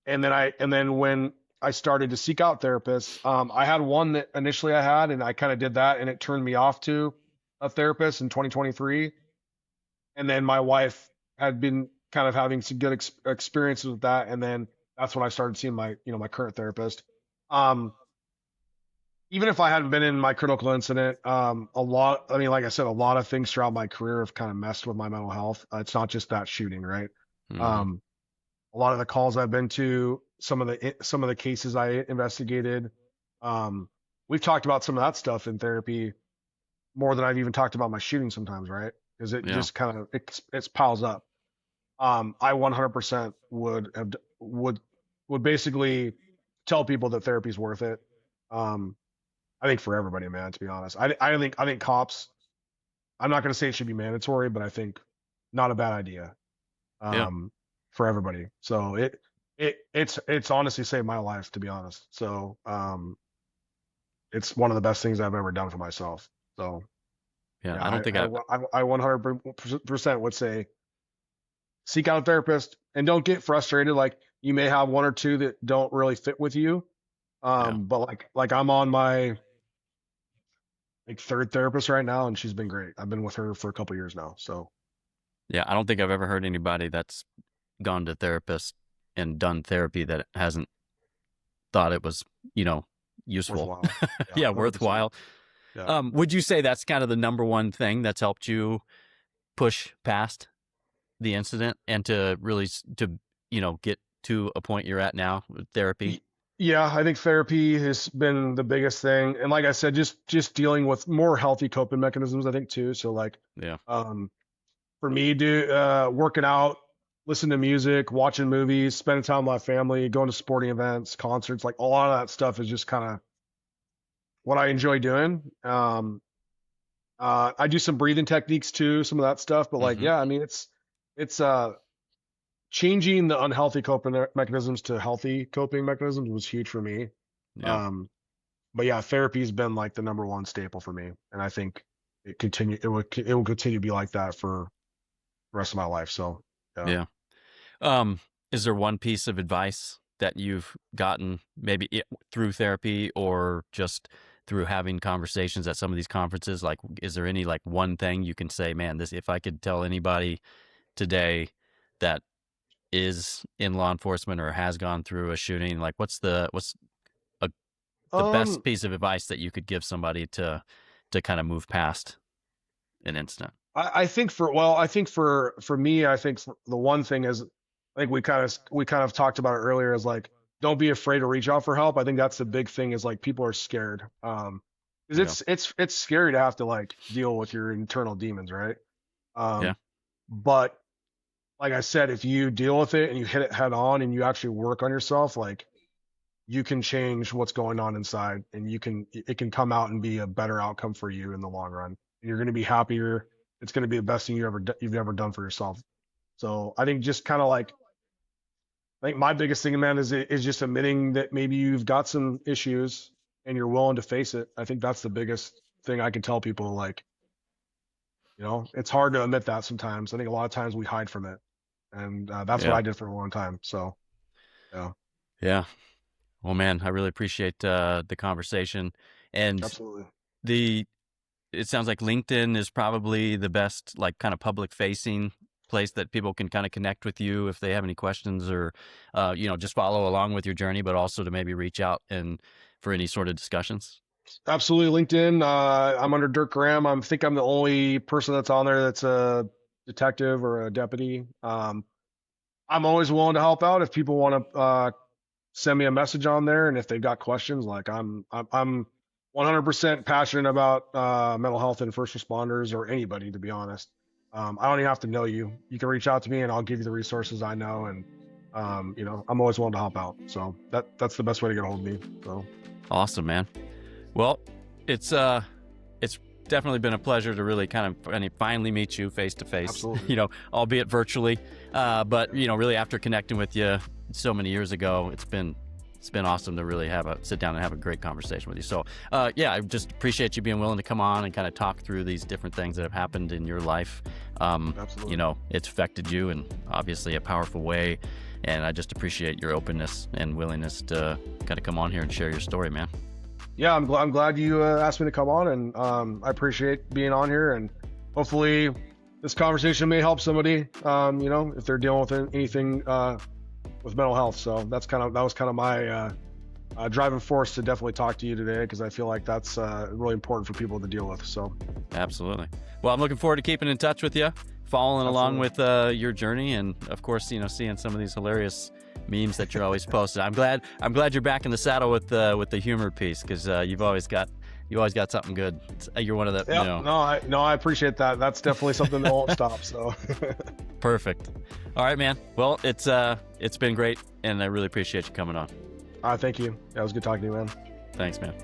Speaker 2: And then when I started to seek out therapists, I had one that initially I had, and I kind of did that, and it turned me off to a therapist in 2023. And then my wife had been kind of having some good experiences with that, and then that's when I started seeing my current therapist. Um, Even if I hadn't been in my critical incident, I mean, like I said, a lot of things throughout my career have kind of messed with my mental health. It's not just that shooting, right?
Speaker 1: Mm-hmm.
Speaker 2: Um, a lot of the calls I've been to, some of the cases I investigated, um, we've talked about some of that stuff in therapy more than I've even talked about my shooting sometimes, right? Because it
Speaker 1: Yeah.
Speaker 2: just kind of it piles up. I 100% would basically tell people that therapy's worth it. Um, I think for everybody, man. To be honest, I think cops. I'm not going to say it should be mandatory, but I think not a bad idea,
Speaker 1: Yeah.
Speaker 2: um, for everybody. So it's honestly saved my life, to be honest. So it's one of the best things I've ever done for myself. So
Speaker 1: Yeah.
Speaker 2: yeah,
Speaker 1: I don't think
Speaker 2: I 100% would say seek out a therapist and don't get frustrated. Like you may have one or two that don't really fit with you.
Speaker 1: Yeah.
Speaker 2: But like I'm on my like third therapist right now, and she's been great. I've been with her for a couple years now. So
Speaker 1: Yeah. I don't think I've ever heard anybody that's gone to therapist and done therapy that hasn't thought it was, useful.
Speaker 2: worthwhile. Yeah,
Speaker 1: Yeah.
Speaker 2: 100%.
Speaker 1: Worthwhile.
Speaker 2: Yeah.
Speaker 1: Would you say that's kind of the number one thing that's helped you push past the incident and to really get to a point you're at now with therapy?
Speaker 2: Y- Yeah, I think therapy has been the biggest thing. And like I said, just dealing with more healthy coping mechanisms, I think too. So like
Speaker 1: Yeah.
Speaker 2: um for me, working out, listening to music, watching movies, spending time with my family, going to sporting events, concerts, like a lot of that stuff is just kind of what I enjoy doing. I do some breathing techniques too, some of that stuff, but like,
Speaker 1: Hmm.
Speaker 2: yeah, I mean, it's changing the unhealthy coping mechanisms to healthy coping mechanisms was huge for me.
Speaker 1: Yeah.
Speaker 2: Um, but yeah, therapy's been like the number one staple for me, and I think it will continue to be like that for the rest of my life. So yeah.
Speaker 1: Yeah. Um, is there one piece of advice that you've gotten maybe through therapy or just through having conversations at some of these conferences? Like, is there any like one thing you can say, man, this, if I could tell anybody today that is in law enforcement or has gone through a shooting, like what's the best
Speaker 2: Um,
Speaker 1: piece of advice that you could give somebody to kind of move past an incident?
Speaker 2: I think for me, I think the one thing is, I think we kind of talked about it earlier, is like don't be afraid to reach out for help. I think that's the big thing, is like people are scared. Because
Speaker 1: Yeah.
Speaker 2: it's scary to have to like deal with your internal demons, right?
Speaker 1: Yeah.
Speaker 2: Um, but like I said, if you deal with it and you hit it head on and you actually work on yourself, like you can change what's going on inside, and it can come out and be a better outcome for you in the long run. You're going to be happier. It's going to be the best thing you've ever done for yourself. So I think just kind of like, I think my biggest thing, man, is just admitting that maybe you've got some issues and you're willing to face it. I think that's the biggest thing I can tell people. Like, it's hard to admit that sometimes. I think a lot of times we hide from it, and that's what
Speaker 1: Yeah.
Speaker 2: I did for a long time. So yeah,
Speaker 1: Yeah. Well, man, I really appreciate the conversation. And
Speaker 2: absolutely.
Speaker 1: the it sounds like LinkedIn is probably the best, like, kind of public facing place that people can kind of connect with you if they have any questions or just follow along with your journey, but also to maybe reach out and for any sort of discussions.
Speaker 2: Absolutely. LinkedIn. I'm under Dirk Graham. Think I'm the only person that's on there that's a detective or a deputy. I'm always willing to help out if people want to send me a message on there, and if they've got questions. Like I'm 100% passionate about mental health and first responders, or anybody, to be honest. I don't even have to know you. You can reach out to me, and I'll give you the resources I know, and I'm always willing to help out. So that's the best way to get a hold of me. So
Speaker 1: Awesome, man. Well, it's definitely been a pleasure to really kind of finally meet you face to face,
Speaker 2: absolutely.
Speaker 1: albeit virtually. But really after connecting with you so many years ago, it's been awesome to really sit down and have a great conversation with you. So yeah, I just appreciate you being willing to come on and kind of talk through these different things that have happened in your life.
Speaker 2: Absolutely.
Speaker 1: It's affected you in obviously a powerful way. And I just appreciate your openness and willingness to kind of come on here and share your story, man.
Speaker 2: Yeah, I'm glad you asked me to come on, and I appreciate being on here, and hopefully this conversation may help somebody, if they're dealing with anything with mental health. So that was kind of my driving force to definitely talk to you today, because I feel like that's really important for people to deal with. So
Speaker 1: Absolutely. Well, I'm looking forward to keeping in touch with you, following along with your journey, and of course, seeing some of these hilarious memes that you're always posting. I'm glad you're back in the saddle with the humor piece, because you've always got something good. You're one of the
Speaker 2: I appreciate that. That's definitely something that won't stop. So
Speaker 1: Perfect. All right, man. Well, it's been great, and I really appreciate you coming on.
Speaker 2: thank you. That was good talking to you, man.
Speaker 1: Thanks, man.